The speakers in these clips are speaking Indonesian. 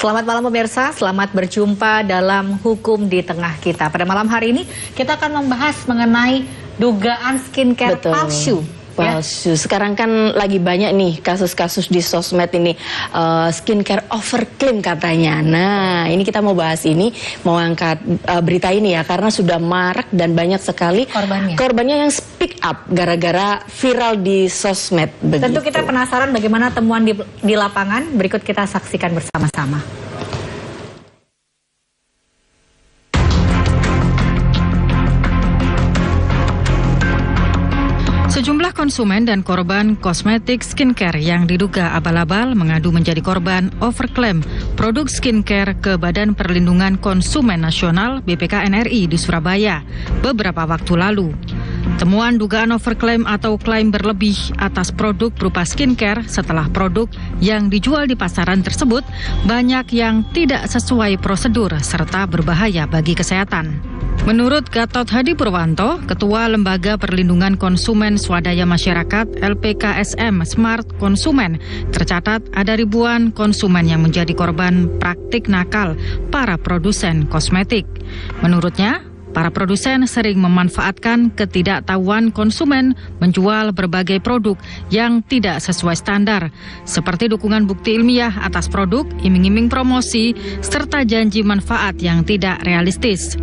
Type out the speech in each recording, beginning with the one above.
Selamat malam pemirsa, selamat berjumpa dalam Hukum di Tengah Kita. Pada malam hari ini kita akan membahas mengenai dugaan skincare palsu. Palsu. Sekarang kan lagi banyak nih kasus-kasus di sosmed ini skincare overclaim katanya. Nah, ini kita mau bahas ini, mau angkat berita ini ya, karena sudah marak dan banyak sekali korbannya yang speak up gara-gara viral di sosmed. Begitu. Tentu kita penasaran bagaimana temuan di lapangan. Berikut kita saksikan bersama-sama. Sejumlah konsumen dan korban kosmetik skincare yang diduga abal-abal mengadu menjadi korban overclaim produk skincare ke Badan Perlindungan Konsumen Nasional BPKN RI di Surabaya beberapa waktu lalu. Temuan dugaan overclaim atau klaim berlebih atas produk berupa skincare setelah produk yang dijual di pasaran tersebut banyak yang tidak sesuai prosedur serta berbahaya bagi kesehatan. Menurut Gatot Hadi Purwanto, Ketua Lembaga Perlindungan Konsumen Swadaya Masyarakat LPKSM Smart Konsumen, tercatat ada ribuan konsumen yang menjadi korban praktik nakal para produsen kosmetik. Menurutnya, para produsen sering memanfaatkan ketidaktahuan konsumen menjual berbagai produk yang tidak sesuai standar, seperti dukungan bukti ilmiah atas produk, iming-iming promosi, serta janji manfaat yang tidak realistis.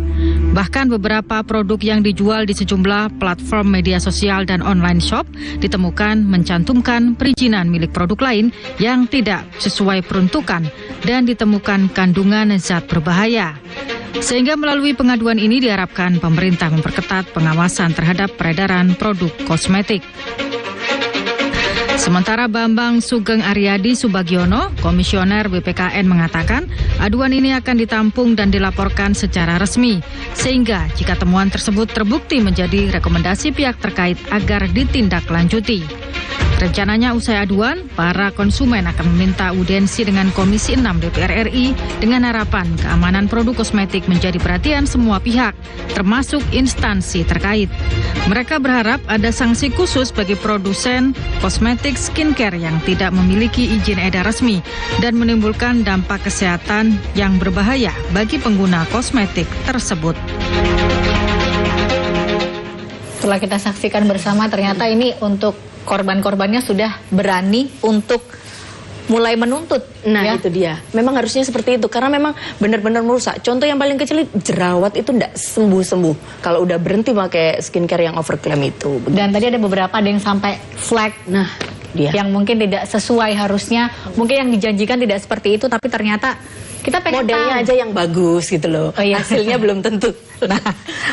Bahkan beberapa produk yang dijual di sejumlah platform media sosial dan online shop ditemukan mencantumkan perizinan milik produk lain yang tidak sesuai peruntukan dan ditemukan kandungan zat berbahaya. Sehingga melalui pengaduan ini diharapkan pemerintah memperketat pengawasan terhadap peredaran produk kosmetik. Sementara Bambang Sugeng Aryadi Subagiono, Komisioner BPKN mengatakan aduan ini akan ditampung dan dilaporkan secara resmi, sehingga jika temuan tersebut terbukti menjadi rekomendasi pihak terkait agar ditindaklanjuti. Rencananya usai aduan, para konsumen akan meminta audiensi dengan Komisi 6 DPR RI dengan harapan keamanan produk kosmetik menjadi perhatian semua pihak, termasuk instansi terkait. Mereka berharap ada sanksi khusus bagi produsen kosmetik skincare yang tidak memiliki izin edar resmi dan menimbulkan dampak kesehatan yang berbahaya bagi pengguna kosmetik tersebut. Setelah kita saksikan bersama, ternyata ini untuk korban-korbannya sudah berani untuk mulai menuntut. Nah, ya? Itu dia. Memang harusnya seperti itu, karena memang benar-benar merusak. Contoh yang paling kecil, jerawat itu tidak sembuh-sembuh kalau udah berhenti pakai skincare yang overclaim itu. Begitu. Dan tadi ada beberapa yang sampai flek. Nah, dia. Yang mungkin tidak sesuai harusnya. Mungkin yang dijanjikan tidak seperti itu, tapi ternyata kita pengen modelnya aja yang bagus gitu loh. Oh, iya. Hasilnya belum tentu. Nah,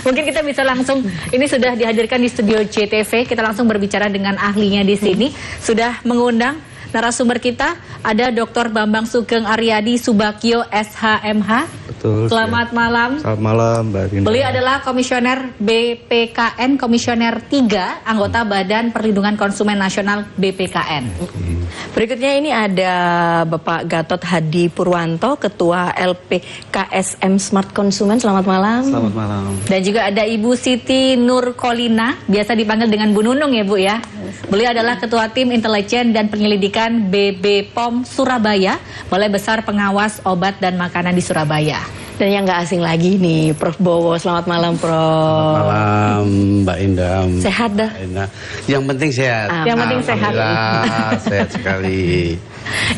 mungkin kita bisa langsung, ini sudah dihadirkan di studio JTV, kita langsung berbicara dengan ahlinya di sini. Sudah mengundang narasumber kita, ada Dr. Bambang Sugeng Aryadi Subagio SHMH. Betul. Selamat malam. Selamat malam, Mbak Rinda. Beliau adalah Komisioner BPKN, Komisioner 3, anggota Badan Perlindungan Konsumen Nasional BPKN. Berikutnya ini ada Bapak Gatot Hadi Purwanto, Ketua LPKSM Smart Konsumen. Selamat malam. Selamat malam. Dan juga ada Ibu Siti Nurkolina, biasa dipanggil dengan Bu Nunung ya Bu ya. Beliau adalah Ketua Tim Intelijen dan Penyelidikan BB POM Surabaya, Balai Besar Pengawas Obat dan Makanan di Surabaya. Dan yang nggak asing lagi nih, Prof Bowo. Selamat malam, Prof. Selamat malam, Mbak Indah. Sehat dah. Yang penting sehat. Yang penting sehat. Sehat sekali.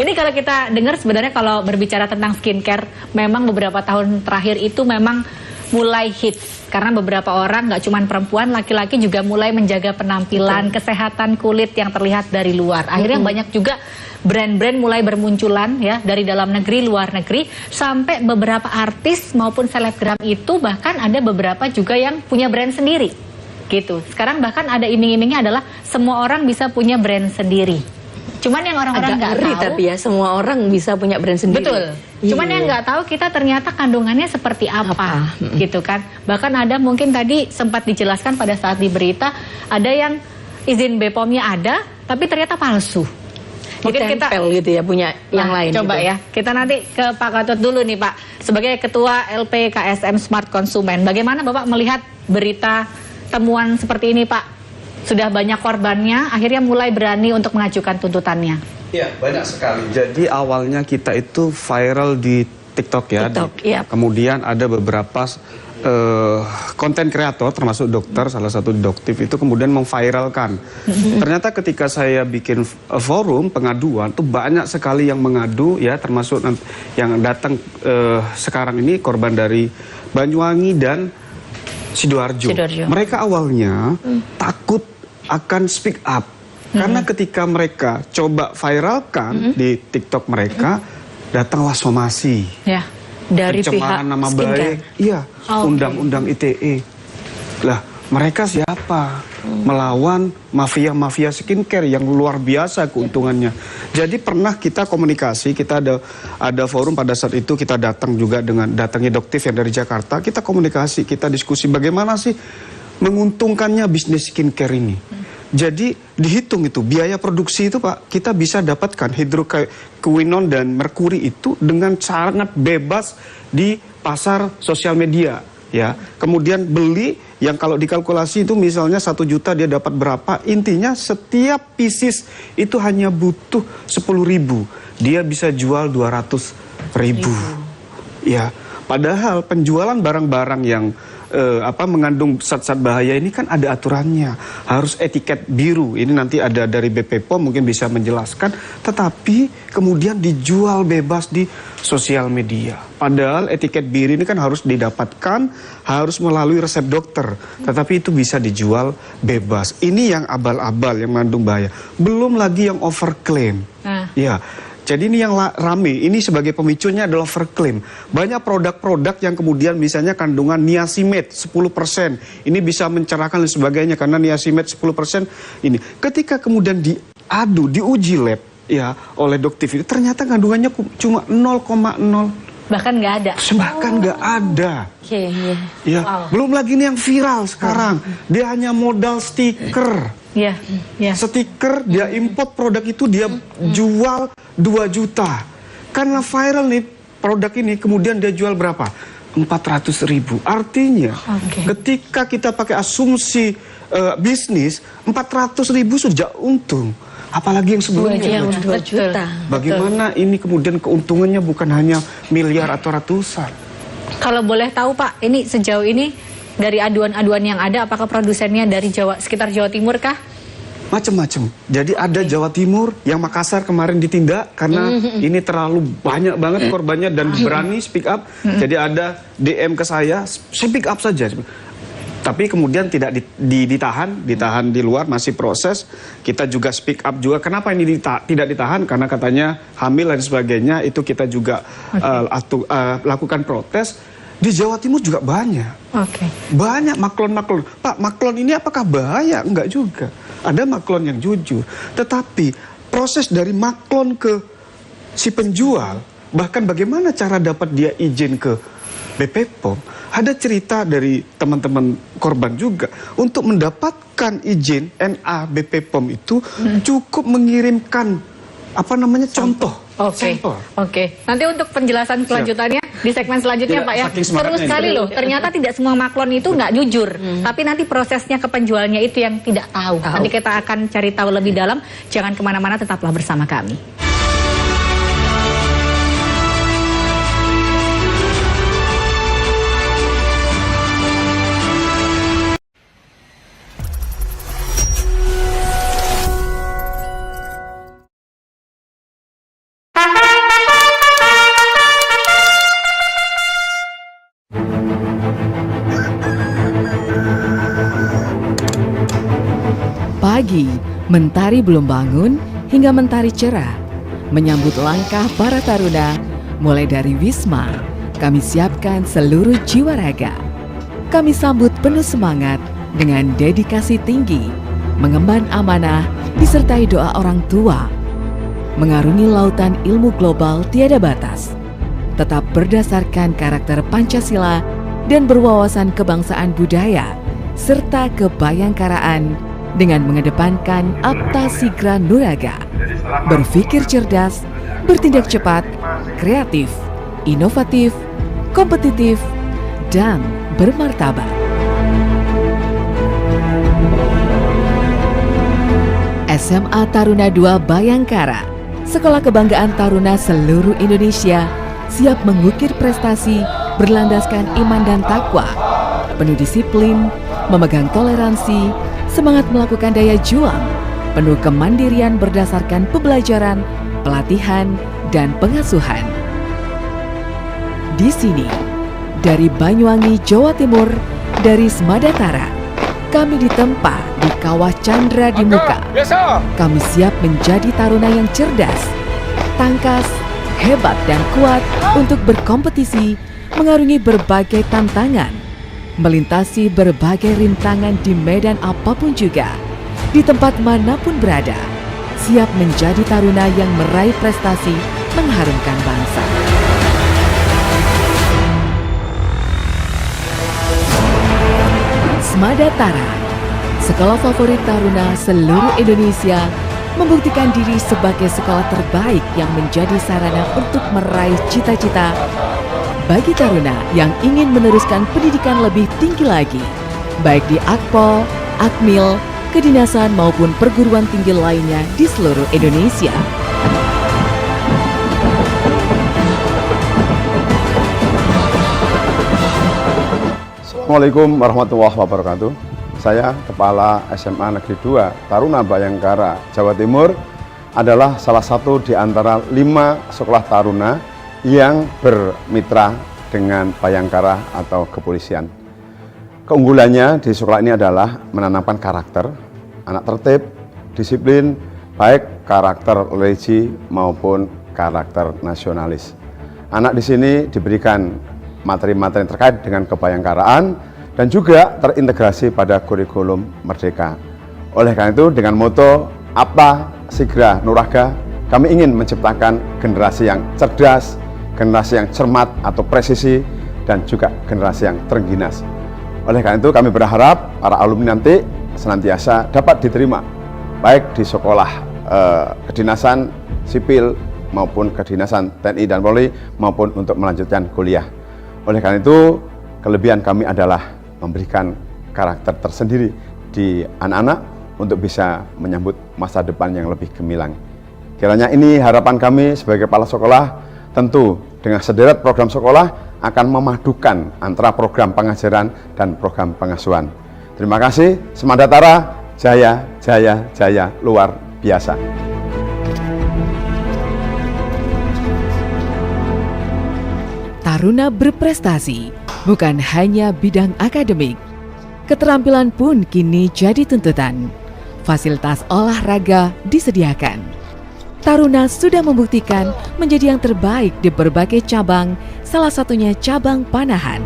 Ini kalau kita dengar sebenarnya kalau berbicara tentang skincare, memang beberapa tahun terakhir itu memang mulai hits. Karena beberapa orang, nggak cuma perempuan, laki-laki juga mulai menjaga penampilan, kesehatan kulit yang terlihat dari luar. Akhirnya banyak juga brand-brand mulai bermunculan ya, dari dalam negeri, luar negeri, sampai beberapa artis maupun selebgram itu bahkan ada beberapa juga yang punya brand sendiri gitu. Sekarang bahkan ada iming-imingnya adalah semua orang bisa punya brand sendiri. Cuman yang orang-orang nggak tahu, tapi ya semua orang bisa punya brand sendiri. Betul. Cuman yang nggak tahu kita ternyata kandungannya seperti apa. Gitu kan. Bahkan ada mungkin tadi sempat dijelaskan pada saat di berita, ada yang izin BPOM-nya ada, tapi ternyata palsu. Mungkin kita gitu ya, punya yang lain. Coba gitu. Ya, kita nanti ke Pak Gatot dulu nih Pak, sebagai Ketua LPKSM Smart Konsumen. Bagaimana Bapak melihat berita temuan seperti ini Pak? Sudah banyak korbannya, akhirnya mulai berani untuk mengajukan tuntutannya. Iya, banyak sekali. Jadi awalnya kita itu viral di TikTok ya. TikTok, iya. Kemudian ada beberapa konten kreator termasuk dokter, salah satu doktif itu kemudian memviralkan. Ternyata ketika saya bikin forum pengaduan tuh banyak sekali yang mengadu ya, termasuk yang datang sekarang ini korban dari Banyuwangi dan Sidoarjo. Mereka awalnya takut akan speak up karena ketika mereka coba viralkan di TikTok mereka, datanglah somasi. Ya. Dari Pencemaran pihak nama skincare. baik, iya, undang-undang ITE. Lah, mereka siapa? Melawan mafia-mafia skincare yang luar biasa keuntungannya. Jadi pernah kita komunikasi, kita ada forum pada saat itu, kita datang juga dengan datangnya doktif yang dari Jakarta, kita komunikasi, kita diskusi bagaimana sih menguntungkannya bisnis skincare ini. Jadi dihitung itu biaya produksi itu Pak, kita bisa dapatkan hidroquinone dan merkuri itu dengan sangat bebas di pasar sosial media ya. Kemudian beli yang kalau dikalkulasi itu misalnya 1 juta dia dapat berapa, intinya setiap pieces itu hanya butuh 10.000, dia bisa jual 200.000 ya. Padahal penjualan barang-barang yang mengandung zat-zat bahaya ini kan ada aturannya, harus etiket biru. Ini nanti ada dari BP POM mungkin bisa menjelaskan, tetapi kemudian dijual bebas di sosial media. Padahal etiket biru ini kan harus didapatkan, harus melalui resep dokter, tetapi itu bisa dijual bebas. Ini yang abal-abal yang mengandung bahaya. Belum lagi yang overclaim. Ya. Jadi ini yang rame, ini sebagai pemicunya adalah overclaim. Banyak produk-produk yang kemudian misalnya kandungan niacinamide 10%. Ini bisa mencerahkan dan sebagainya karena niacinamide 10% ini. Ketika kemudian diadu, diuji lab ya oleh doktif itu ternyata kandungannya cuma 0,0. Bahkan nggak ada. Bahkan nggak ada. Ya, belum lagi ini yang viral sekarang. Dia hanya modal stiker. Ya. Stiker, dia import produk itu dia jual 2 juta. Karena viral nih produk ini, kemudian dia jual berapa? 400.000. Artinya ketika kita pakai asumsi bisnis, 400.000 sudah untung. Apalagi yang sebelumnya 2 juta. Bagaimana ini kemudian keuntungannya bukan hanya miliar atau ratusan. Kalau boleh tahu Pak, ini sejauh ini dari aduan-aduan yang ada, apakah produsennya dari sekitar Jawa Timur kah? Macam-macam. Jadi ada Jawa Timur, yang Makassar kemarin ditindak karena ini terlalu banyak banget korbannya dan berani speak up. Jadi ada DM ke saya speak up saja. Tapi kemudian tidak ditahan di luar, masih proses. Kita juga speak up juga. Kenapa ini tidak ditahan? Karena katanya hamil dan sebagainya. Itu kita juga lakukan protes. Di Jawa Timur juga banyak. Banyak maklon-maklon. Pak, maklon ini apakah bahaya? Enggak juga. Ada maklon yang jujur. Tetapi proses dari maklon ke si penjual, bahkan bagaimana cara dapat dia izin ke BP POM, ada cerita dari teman-teman korban juga. Untuk mendapatkan izin NA BP POM itu cukup mengirimkan contoh. Nanti untuk penjelasan selanjutnya di segmen selanjutnya Pak ya. Terus sekali loh, ternyata tidak semua maklon itu nggak jujur. Tapi nanti prosesnya ke penjualnya itu yang tidak tahu. Nanti kita akan cari tahu lebih dalam. Jangan kemana-mana, tetaplah bersama kami. Pagi, mentari belum bangun hingga mentari cerah. Menyambut langkah para taruna, mulai dari Wisma, kami siapkan seluruh jiwa raga. Kami sambut penuh semangat dengan dedikasi tinggi, mengemban amanah disertai doa orang tua. Mengarungi lautan ilmu global tiada batas, tetap berdasarkan karakter Pancasila dan berwawasan kebangsaan budaya, serta kebayangkaraan dengan mengedepankan Apta Sigra Nuraga. Berpikir cerdas, bertindak cepat, kreatif, inovatif, kompetitif, dan bermartabat. SMA Taruna II Bayangkara Sekolah Kebanggaan Taruna seluruh Indonesia siap mengukir prestasi berlandaskan iman dan takwa, penuh disiplin, memegang toleransi, semangat melakukan daya juang, penuh kemandirian berdasarkan pembelajaran, pelatihan, dan pengasuhan. Di sini, dari Banyuwangi, Jawa Timur, dari Smadatara, kami ditempa di Kawah Chandra di Muka. Kami siap menjadi taruna yang cerdas, tangkas, hebat, dan kuat untuk berkompetisi, mengarungi berbagai tantangan, melintasi berbagai rintangan di medan apapun juga, di tempat manapun berada, siap menjadi taruna yang meraih prestasi mengharumkan bangsa. Smadatara, sekolah favorit taruna seluruh Indonesia, membuktikan diri sebagai sekolah terbaik yang menjadi sarana untuk meraih cita-cita bagi taruna yang ingin meneruskan pendidikan lebih tinggi lagi, baik di Akpol, Akmil, kedinasan maupun perguruan tinggi lainnya di seluruh Indonesia. Assalamualaikum warahmatullahi wabarakatuh. Saya Kepala SMA Negeri 2 Taruna Bayangkara, Jawa Timur, adalah salah satu di antara 5 sekolah taruna yang bermitra dengan Bayangkara atau kepolisian. Keunggulannya di sekolah ini adalah menanamkan karakter, anak tertib, disiplin, baik karakter religi maupun karakter nasionalis. Anak di sini diberikan materi-materi terkait dengan kebayangkaraan dan juga terintegrasi pada kurikulum Merdeka. Oleh karena itu, dengan moto Apa Sigra Nuraga, kami ingin menciptakan generasi yang cerdas, generasi yang cermat atau presisi, dan juga generasi yang terengginas. Oleh karena itu, kami berharap para alumni nanti senantiasa dapat diterima, baik di sekolah kedinasan sipil maupun kedinasan TNI dan Polri, maupun untuk melanjutkan kuliah. Oleh karena itu, kelebihan kami adalah memberikan karakter tersendiri di anak-anak untuk bisa menyambut masa depan yang lebih gemilang. Kiranya ini harapan kami sebagai kepala sekolah, tentu dengan sederet program sekolah akan memadukan antara program pengajaran dan program pengasuhan. Terima kasih, Smadatara, jaya, jaya, jaya, luar biasa. Taruna berprestasi bukan hanya bidang akademik. Keterampilan pun kini jadi tuntutan. Fasilitas olahraga disediakan. Taruna sudah membuktikan menjadi yang terbaik di berbagai cabang, salah satunya cabang panahan.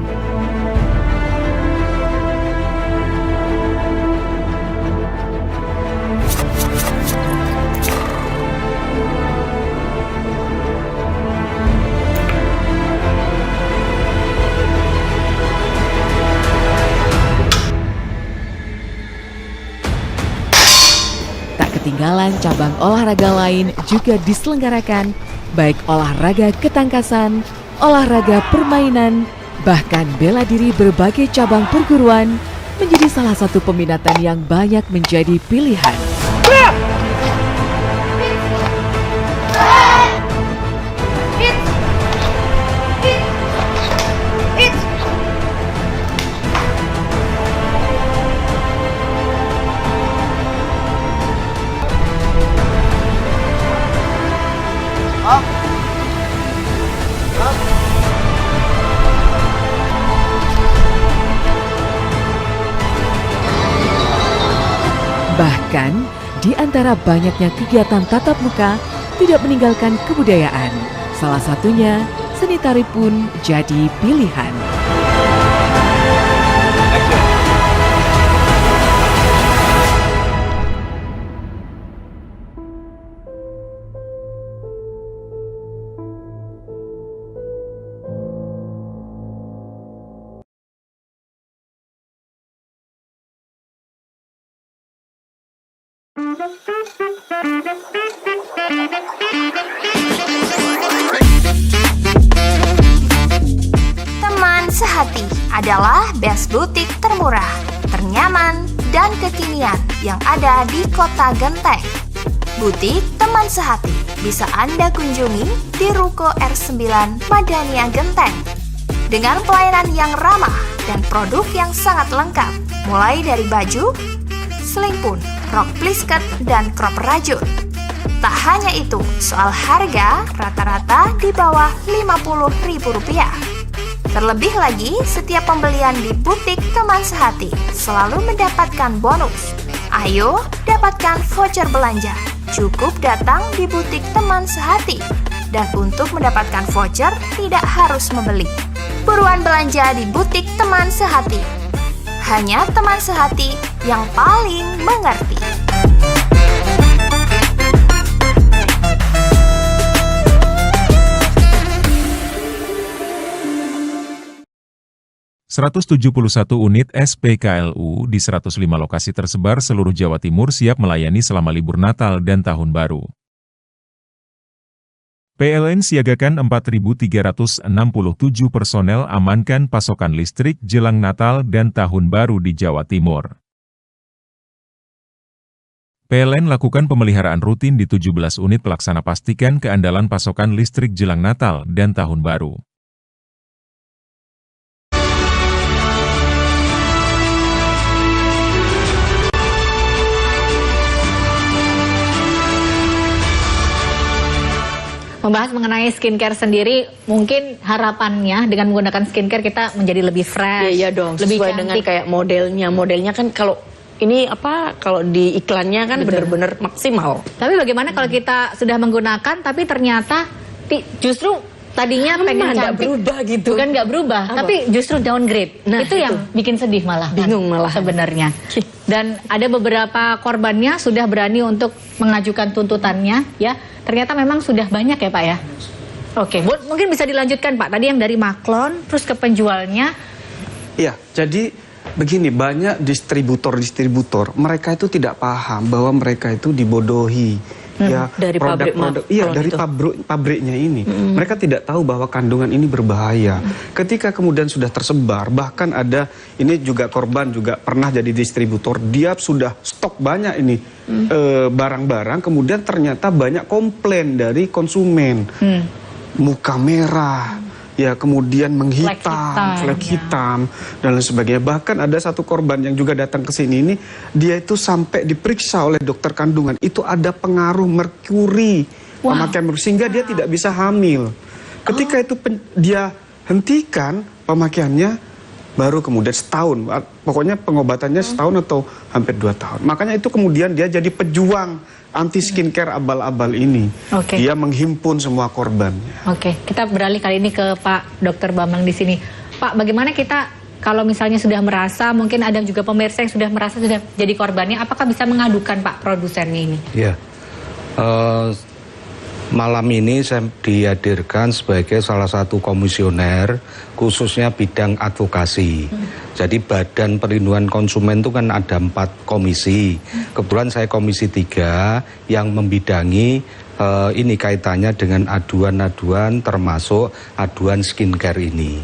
Ketinggalan cabang olahraga lain juga diselenggarakan, baik olahraga ketangkasan, olahraga permainan, bahkan bela diri berbagai cabang perguruan menjadi salah satu peminatan yang banyak menjadi pilihan. Bahkan, di antara banyaknya kegiatan tatap muka, tidak meninggalkan kebudayaan. Salah satunya, seni tari pun jadi pilihan. Teman sehati adalah best butik termurah, ternyaman, dan kekinian yang ada di Kota Genteng. Butik Teman Sehati bisa Anda kunjungi di Ruko R9 Madania Genteng. Dengan pelayanan yang ramah dan produk yang sangat lengkap, mulai dari baju, selingpun, rok plisket, dan crop rajut. Tak hanya itu, soal harga rata-rata di bawah Rp50.000. Terlebih lagi, setiap pembelian di Butik Teman Sehati selalu mendapatkan bonus. Ayo, dapatkan voucher belanja. Cukup datang di Butik Teman Sehati. Dan untuk mendapatkan voucher, tidak harus membeli. Buruan belanja di Butik Teman Sehati. Hanya Teman Sehati yang paling mengerti. ...171 unit SPKLU di 105 lokasi tersebar seluruh Jawa Timur siap melayani selama libur Natal dan Tahun Baru. PLN siagakan 4.367 personel amankan pasokan listrik jelang Natal dan Tahun Baru di Jawa Timur. PLN lakukan pemeliharaan rutin di 17 unit pelaksana pastikan keandalan pasokan listrik jelang Natal dan Tahun Baru. Membahas mengenai skincare sendiri, mungkin harapannya dengan menggunakan skincare kita menjadi lebih fresh. Iya dong, lebih sesuai cantik. dengan kayak modelnya. Modelnya kan kalau ini kalau di iklannya kan benar-benar maksimal. Tapi bagaimana kalau kita sudah menggunakan tapi ternyata justru tadinya pengen cantik, berubah gitu. bukan nggak berubah, tapi justru downgrade. Nah, itu yang bikin sedih malah. Bingung malah sebenarnya. Dan ada beberapa korbannya sudah berani untuk mengajukan tuntutannya, ya. Ternyata memang sudah banyak ya Pak ya. Oke, mungkin bisa dilanjutkan Pak. Tadi yang dari maklon, terus ke penjualnya. Iya, jadi begini, banyak distributor mereka itu tidak paham bahwa mereka itu dibodohi. Ya, dari produk-produk, iya dari pabriknya ini. Mereka tidak tahu bahwa kandungan ini berbahaya. Ketika kemudian sudah tersebar, bahkan ada ini juga korban juga pernah jadi distributor, dia sudah stok banyak ini barang-barang, kemudian ternyata banyak komplain dari konsumen, muka merah. Ya, kemudian menghitam, flek hitam, dan lain sebagainya. Bahkan ada satu korban yang juga datang ke sini ini, dia itu sampai diperiksa oleh dokter kandungan, itu ada pengaruh merkuri, pemakaian merkuri, sehingga dia tidak bisa hamil. Ketika itu dia hentikan pemakaiannya, baru kemudian setahun, pokoknya pengobatannya setahun atau hampir 2 tahun. Makanya itu kemudian dia jadi pejuang anti skincare abal-abal ini. Dia menghimpun semua korbannya. Oke, kita beralih kali ini ke Pak Dr. Bambang di sini. Pak, bagaimana kita kalau misalnya sudah merasa, mungkin ada juga pemirsa yang sudah merasa sudah jadi korbannya, apakah bisa mengadukan Pak produsennya ini? Ya, malam ini saya dihadirkan sebagai salah satu komisioner khususnya bidang advokasi. Jadi Badan Perlindungan Konsumen itu kan ada 4 komisi. Kebetulan saya komisi 3 yang membidangi ini kaitannya dengan aduan-aduan termasuk aduan skincare ini.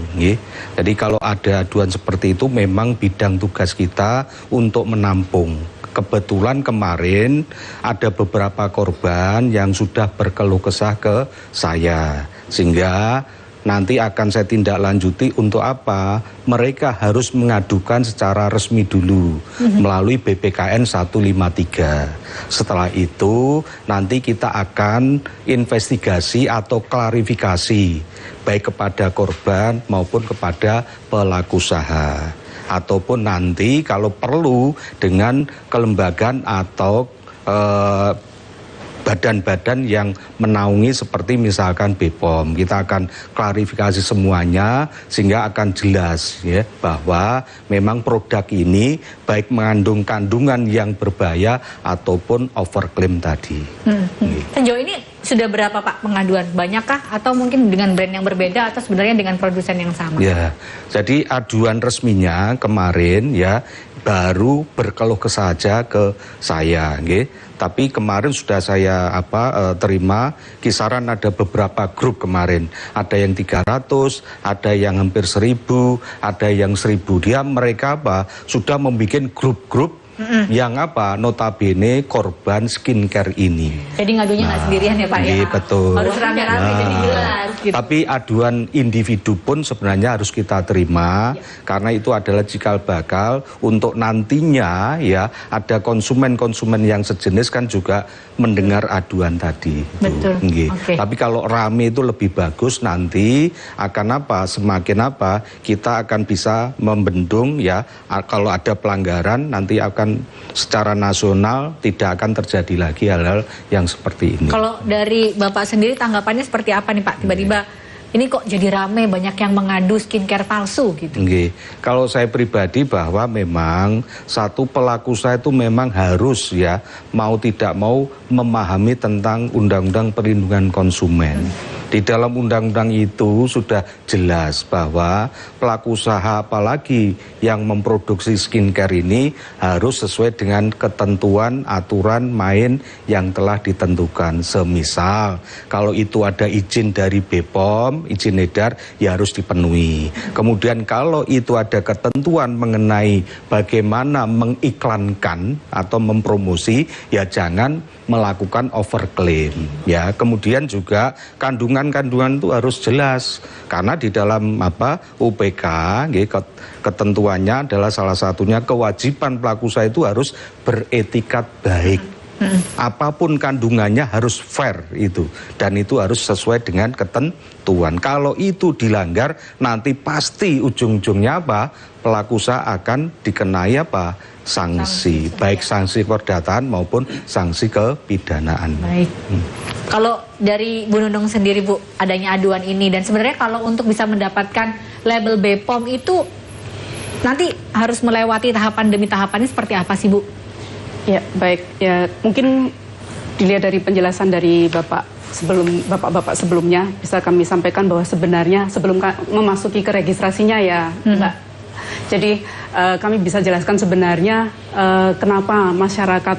Jadi kalau ada aduan seperti itu memang bidang tugas kita untuk menampung. Kebetulan kemarin ada beberapa korban yang sudah berkeluh kesah ke saya, sehingga nanti akan saya tindak lanjuti untuk apa? Mereka harus mengadukan secara resmi dulu melalui BPKN 153. Setelah itu nanti kita akan investigasi atau klarifikasi baik kepada korban maupun kepada pelaku usaha. Ataupun nanti kalau perlu dengan kelembagaan atau badan-badan yang menaungi seperti misalkan BPOM. Kita akan klarifikasi semuanya sehingga akan jelas ya bahwa memang produk ini baik mengandung kandungan yang berbahaya ataupun overclaim tadi. Sejauh ini sudah berapa Pak pengaduan? Banyakkah atau mungkin dengan brand yang berbeda atau sebenarnya dengan produsen yang sama? Ya, jadi aduan resminya kemarin ya baru berkeluh kesah saja ke saya, nggih. Tapi kemarin sudah saya terima kisaran ada beberapa grup kemarin. Ada yang 300, ada yang hampir 1000, ada yang 1000. Mereka sudah membuat grup-grup yang apa notabene korban skincare ini. Jadi ngadunya nggak sendirian ya Pak ya? Betul. Harus rame-rame jadi jelas. Gitu. Tapi aduan individu pun sebenarnya harus kita terima karena itu adalah cikal bakal untuk nantinya ya ada konsumen-konsumen yang sejenis kan juga mendengar aduan tadi. Betul. Okay. Tapi kalau rame itu lebih bagus, nanti akan apa? Semakin apa kita akan bisa membendung ya kalau ada pelanggaran nanti akan secara nasional tidak akan terjadi lagi hal-hal yang seperti ini. Kalau dari Bapak sendiri tanggapannya seperti apa nih Pak? Tiba-tiba ini kok jadi rame banyak yang mengadu skincare palsu gitu. Kalau saya pribadi bahwa memang satu pelaku usaha itu memang harus ya mau tidak mau memahami tentang Undang-Undang Perlindungan Konsumen. Di dalam undang-undang itu sudah jelas bahwa pelaku usaha apalagi yang memproduksi skincare ini harus sesuai dengan ketentuan aturan main yang telah ditentukan. Semisal kalau itu ada izin dari BPOM, izin edar ya harus dipenuhi. Kemudian kalau itu ada ketentuan mengenai bagaimana mengiklankan atau mempromosi ya jangan melakukan overclaim ya. Kemudian juga kandungan itu harus jelas karena di dalam UPK ketentuannya adalah salah satunya kewajiban pelaku usaha itu harus beretikat baik. Apapun kandungannya harus fair itu dan itu harus sesuai dengan ketentuan. Kalau itu dilanggar nanti pasti ujung-ujungnya pelaku usaha akan dikenai sanksi, baik sanksi perdataan maupun sanksi kepidanaan. Baik. Kalau dari Bu Nunung sendiri Bu, adanya aduan ini dan sebenarnya kalau untuk bisa mendapatkan label BPOM itu nanti harus melewati tahapan demi tahapannya seperti apa sih Bu? Ya baik, ya mungkin dilihat dari penjelasan dari Bapak-Bapak sebelumnya bisa kami sampaikan bahwa sebenarnya sebelum memasuki ke registrasinya ya Mbak. Jadi kami bisa jelaskan sebenarnya kenapa masyarakat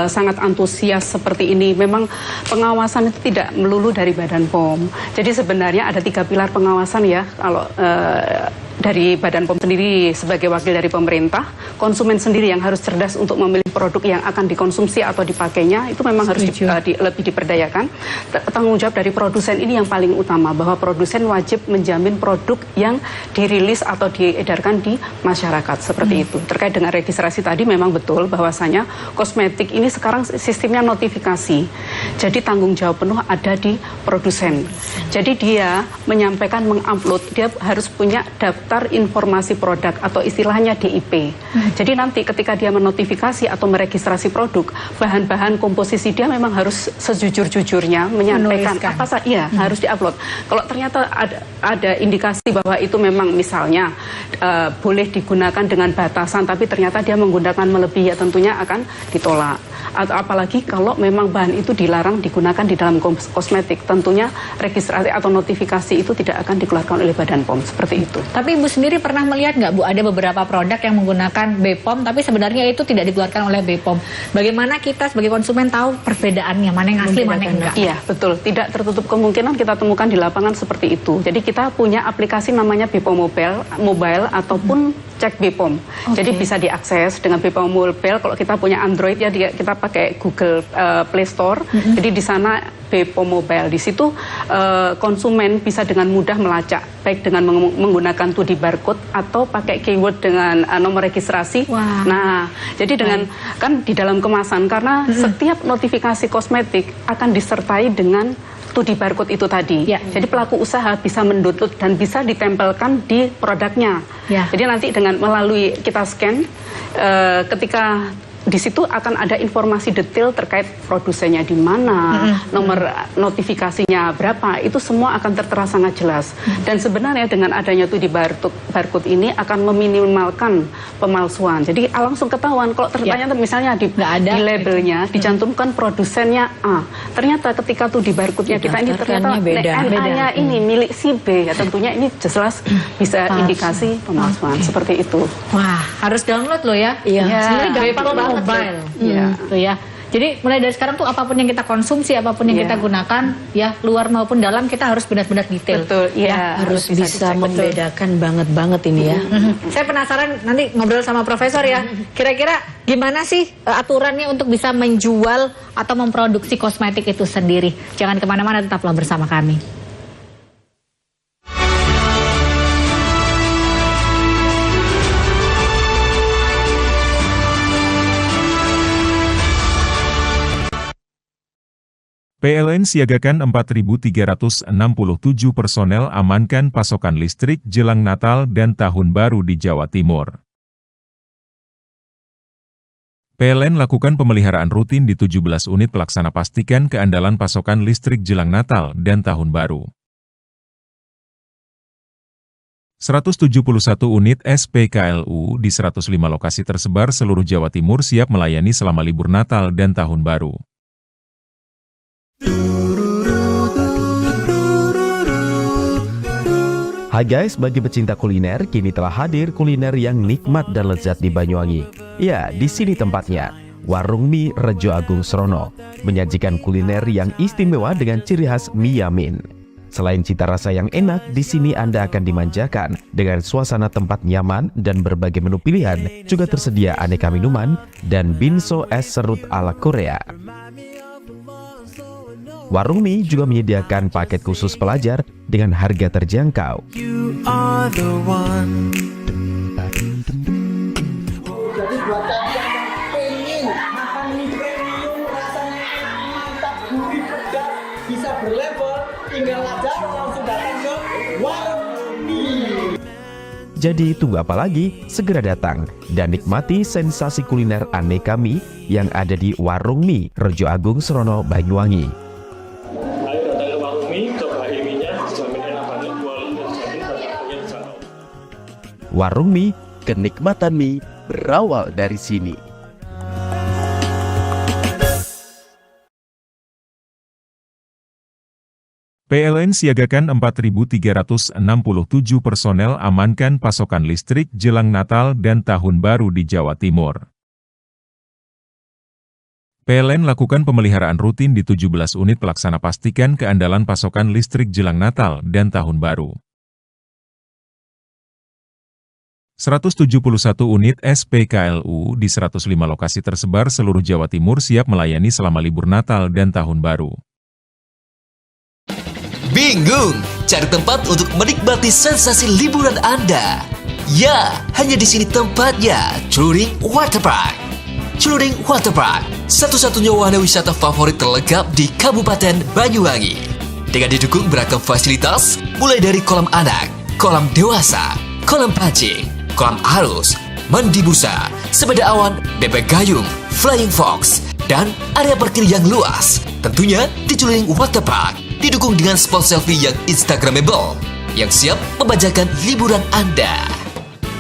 sangat antusias seperti ini. Memang pengawasan itu tidak melulu dari Badan POM. Jadi sebenarnya ada 3 pilar pengawasan ya. Kalau dari Badan POM sendiri sebagai wakil dari pemerintah, konsumen sendiri yang harus cerdas untuk memilih produk yang akan dikonsumsi atau dipakainya, itu memang harus lebih diperdayakan. Tanggung jawab dari produsen ini yang paling utama, bahwa produsen wajib menjamin produk yang dirilis atau diedarkan di masyarakat, seperti itu. Terkait dengan registrasi tadi memang betul bahwasanya kosmetik ini sekarang sistemnya notifikasi. Jadi tanggung jawab penuh ada di produsen. Jadi dia menyampaikan, mengupload, dia harus punya daftar informasi produk atau istilahnya DIP. Jadi nanti ketika dia menotifikasi atau meregistrasi produk, bahan-bahan komposisi dia memang harus sejujur-jujurnya menyampaikan apa saja harus diupload. Kalau ternyata ada indikasi bahwa itu memang misalnya boleh digunakan dengan batasan, tapi ternyata dia menggunakan melebihi, ya tentunya akan ditolak. Atau apalagi kalau memang bahan itu dilarang digunakan di dalam kosmetik, tentunya registrasi atau notifikasi itu tidak akan dikeluarkan oleh Badan POM, seperti itu. Tapi Ibu sendiri pernah melihat nggak Bu, ada beberapa produk yang menggunakan BPOM tapi sebenarnya itu tidak dikeluarkan oleh BPOM. Bagaimana kita sebagai konsumen tahu perbedaannya, mana yang asli, mana yang enggak? Iya, betul. Tidak tertutup kemungkinan kita temukan di lapangan seperti itu. Jadi kita punya aplikasi namanya BPOM Mobile ataupun Cek BPOM. Jadi bisa diakses dengan BPOM Mobile. Kalau kita punya Android ya kita pakai Google Play Store. Jadi di sana BPOM Mobile. Di situ konsumen bisa dengan mudah melacak, baik dengan menggunakan 2D barcode atau pakai keyword dengan nomor registrasi. Nah, jadi dengan kan di dalam kemasan, karena setiap notifikasi kosmetik akan disertai dengan 2D barcode itu tadi. Jadi pelaku usaha bisa mendownload dan bisa ditempelkan di produknya. Jadi nanti dengan melalui kita scan, ketika di situ akan ada informasi detail terkait produsennya di mana, nomor notifikasinya berapa, itu semua akan tertera sangat jelas. Dan sebenarnya dengan adanya 2D barcode ini akan meminimalkan pemalsuan. Jadi langsung ketahuan kalau ternyata misalnya di labelnya dicantumkan produsennya A. Ternyata ketika 2D barcode-nya kita ini ternyata NA-nya ini milik si B, ya tentunya ini jelas bisa indikasi pemalsuan seperti itu. Wah, harus download loh ya. Iya. Sebenarnya gampang banget. Mobile. Itu ya. Jadi mulai dari sekarang tuh apapun yang kita konsumsi, apapun yang kita gunakan, ya luar maupun dalam kita harus benar-benar detail. Betul, ya, Harus bisa membedakan banget ini ya. Saya penasaran nanti ngobrol sama Profesor ya. Kira-kira gimana sih aturannya untuk bisa menjual atau memproduksi kosmetik itu sendiri? Jangan kemana-mana, tetaplah bersama kami. PLN siagakan 4.367 personel amankan pasokan listrik jelang Natal dan Tahun Baru di Jawa Timur. PLN lakukan pemeliharaan rutin di 17 unit pelaksana pastikan keandalan pasokan listrik jelang Natal dan Tahun Baru. 171 unit SPKLU di 105 lokasi tersebar seluruh Jawa Timur siap melayani selama libur Natal dan Tahun Baru. Hai guys, bagi pecinta kuliner, kini telah hadir kuliner yang nikmat dan lezat di Banyuwangi. Ya, di sini tempatnya. Warung Mie Rejo Agung Srono menyajikan kuliner yang istimewa dengan ciri khas mie yamin. Selain cita rasa yang enak, di sini Anda akan dimanjakan dengan suasana tempat nyaman dan berbagai menu pilihan. Juga tersedia aneka minuman dan binso es serut ala Korea. Warung Mie juga menyediakan paket khusus pelajar dengan harga terjangkau. Jadi buat kalian yang pengen makan mie premium rasanya mantap, gurih, pedas, bisa berlevel, tinggal aja langsung datang ke Warung Mie. Jadi tunggu apa lagi? Segera datang dan nikmati sensasi kuliner aneka mie yang ada di Warung Mie Rejo Agung Srono, Banyuwangi. Warung Mie, kenikmatan mie berawal dari sini. PLN siagakan 4.367 personel amankan pasokan listrik jelang Natal dan Tahun Baru di Jawa Timur. PLN lakukan pemeliharaan rutin di 17 unit pelaksana pastikan keandalan pasokan listrik jelang Natal dan Tahun Baru. 171 unit SPKLU di 105 lokasi tersebar seluruh Jawa Timur siap melayani selama libur Natal dan Tahun Baru. Bingung cari tempat untuk menikmati sensasi liburan Anda? Ya, hanya di sini tempatnya, Celuring Waterpark. Celuring Waterpark, satu-satunya wahana wisata favorit terlengkap di Kabupaten Banyuwangi. Dengan didukung beragam fasilitas, mulai dari kolam anak, kolam dewasa, kolam pancing, kolam arus, mandi busa, sepeda awan, bebek gayung, flying fox, dan area parkir yang luas. Tentunya di Celuring Waterpark, didukung dengan spot selfie yang instagramable, yang siap membajakan liburan Anda.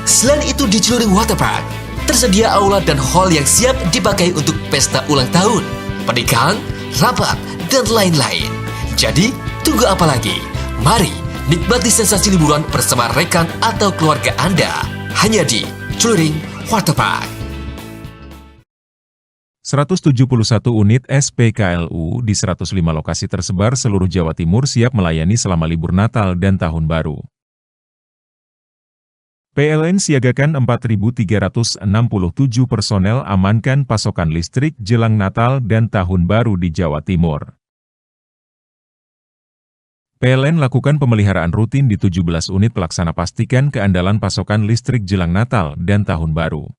Selain itu di Celuring Waterpark, tersedia aula dan hall yang siap dipakai untuk pesta ulang tahun, pernikahan, rapat, dan lain-lain. Jadi, tunggu apa lagi? Mari nikmati sensasi liburan bersama rekan atau keluarga Anda. Hanya di Celuring Waterpark. 171 unit SPKLU di 105 lokasi tersebar seluruh Jawa Timur siap melayani selama libur Natal dan Tahun Baru. PLN siagakan 4.367 personel amankan pasokan listrik jelang Natal dan Tahun Baru di Jawa Timur. PLN lakukan pemeliharaan rutin di 17 unit pelaksana pastikan keandalan pasokan listrik jelang Natal dan Tahun Baru.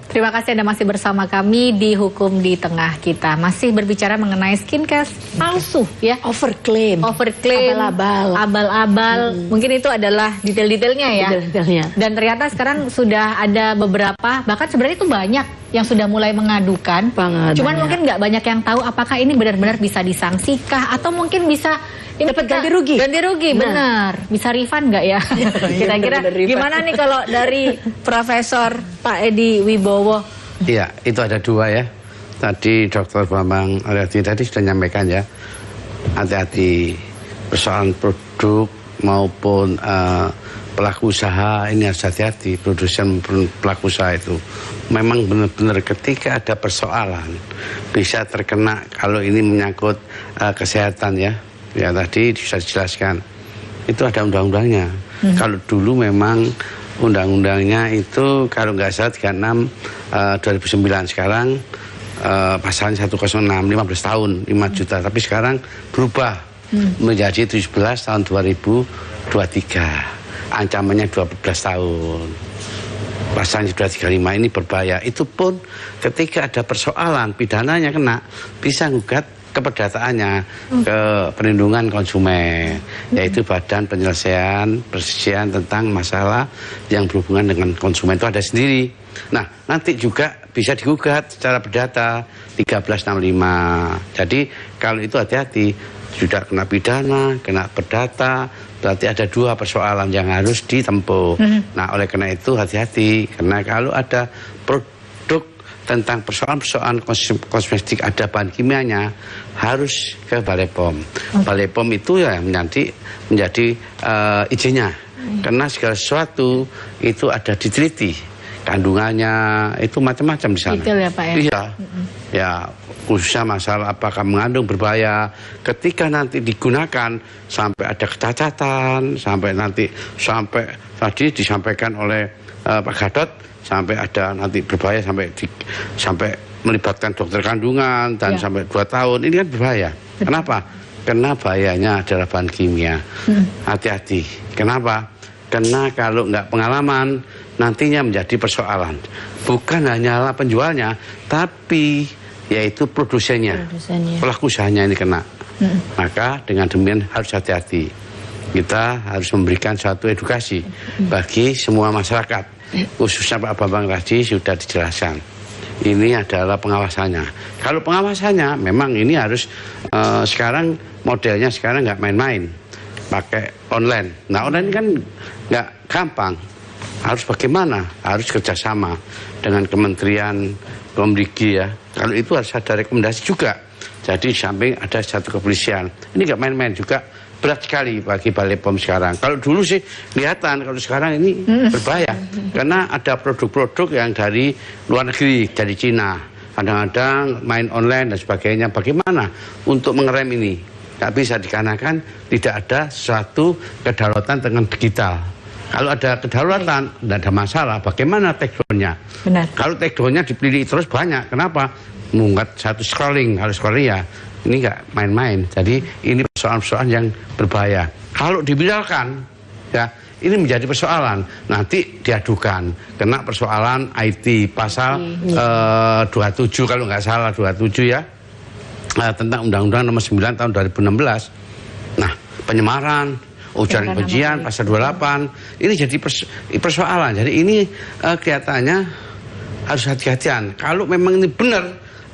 Terima kasih Anda masih bersama kami di Hukum di Tengah Kita. Masih berbicara mengenai skincare palsu ya. Overclaim. Abal-abal. Abal-abal. Mungkin itu adalah detail-detailnya ya. Detail-detailnya. Dan ternyata sekarang sudah ada beberapa, bahkan sebenarnya itu banyak yang sudah mulai mengadukan. Cuman mungkin nggak banyak yang tahu apakah ini benar-benar bisa disangsikah atau mungkin bisa dapat ganti rugi. Ganti rugi, benar. Bisa refund nggak ya? Kira-kira gimana nih kalau dari Profesor Pak Edi Wibowo Iya, itu ada dua ya. Tadi Dr. Bambang Aryadi tadi sudah menyampaikan ya, hati-hati persoalan produk maupun pelaku usaha ini harus hati-hati. Produsen maupun pelaku usaha itu memang benar-benar ketika ada persoalan bisa terkena kalau ini menyangkut kesehatan ya. Ya tadi bisa dijelaskan itu ada undang-undangnya. Kalau dulu memang undang-undangnya itu kalau nggak salah 36 2009, sekarang pasalnya 106 15 tahun 5 juta, tapi sekarang berubah menjadi 17 tahun 2023, ancamannya 12 tahun, pasalnya sudah 35. Ini berbahaya. Itu pun ketika ada persoalan pidananya kena, bisa gugat keperdataannya ke perlindungan konsumen, yaitu Badan Penyelesaian Perselisihan tentang masalah yang berhubungan dengan konsumen itu ada sendiri. Nah, nanti juga bisa digugat secara perdata 1365. Jadi kalau itu hati-hati, sudah kena pidana, kena perdata, berarti ada dua persoalan yang harus ditempuh. Nah, oleh karena itu hati-hati, karena kalau ada produk tentang persoalan-persoalan kosmetik ada bahan kimianya harus ke Balai POM. Balai POM itu ya menjadi izinnya, karena segala sesuatu itu ada diteliti kandungannya, itu macam-macam di sana. Betul ya Pak ya? Iya, ya khususnya masalah apakah mengandung berbahaya. Ketika nanti digunakan sampai ada kecacatan, sampai tadi disampaikan oleh Pak Gatot, sampai ada nanti berbahaya sampai melibatkan dokter kandungan dan sampai 2 tahun, ini kan berbahaya. Kenapa? Karena bahayanya adalah bahan kimia. Hati-hati. Kenapa? Karena kalau nggak pengalaman nantinya menjadi persoalan. Bukan hanyalah penjualnya, tapi yaitu produsennya. Pelaku usahanya ini kena. Maka dengan demikian harus hati-hati. Kita harus memberikan suatu edukasi bagi semua masyarakat. Khususnya Pak Bambang tadi sudah dijelaskan. Ini adalah pengawasannya. Kalau pengawasannya memang ini harus sekarang modelnya sekarang nggak main-main, pakai online. Nah online kan nggak gampang. Harus bagaimana? Harus kerjasama dengan Kementerian Komunikasi ya. Kalau itu harus ada rekomendasi juga. Jadi samping ada satu kepolisian. Ini nggak main-main juga. Berat sekali bagi Balai POM sekarang. Kalau dulu sih kelihatan, kalau sekarang ini berbahaya. Karena ada produk-produk yang dari luar negeri, dari Cina. Kadang-kadang main online dan sebagainya. Bagaimana untuk mengerem ini? Nggak bisa dikarenakan tidak ada suatu kedaulatan dengan digital. Kalau ada kedaulatan, tidak ada masalah. Bagaimana take-down-nya? Kalau take-down-nya dipilih terus banyak. Kenapa? Mengunggah satu scrolling, harus scrolling ya. Ini nggak main-main. Jadi ini persoalan-persoalan yang berbahaya. Kalau diviralkan, ya ini menjadi persoalan. Nanti diadukan. Kena persoalan IT, pasal 27 kalau nggak salah 27 ya. Tentang Undang-Undang Nomor 9 tahun 2016. Nah, penyemaran, ujaran kebencian, pasal 28. Ini jadi persoalan. Jadi ini kelihatannya harus hati-hatian. Kalau memang ini benar,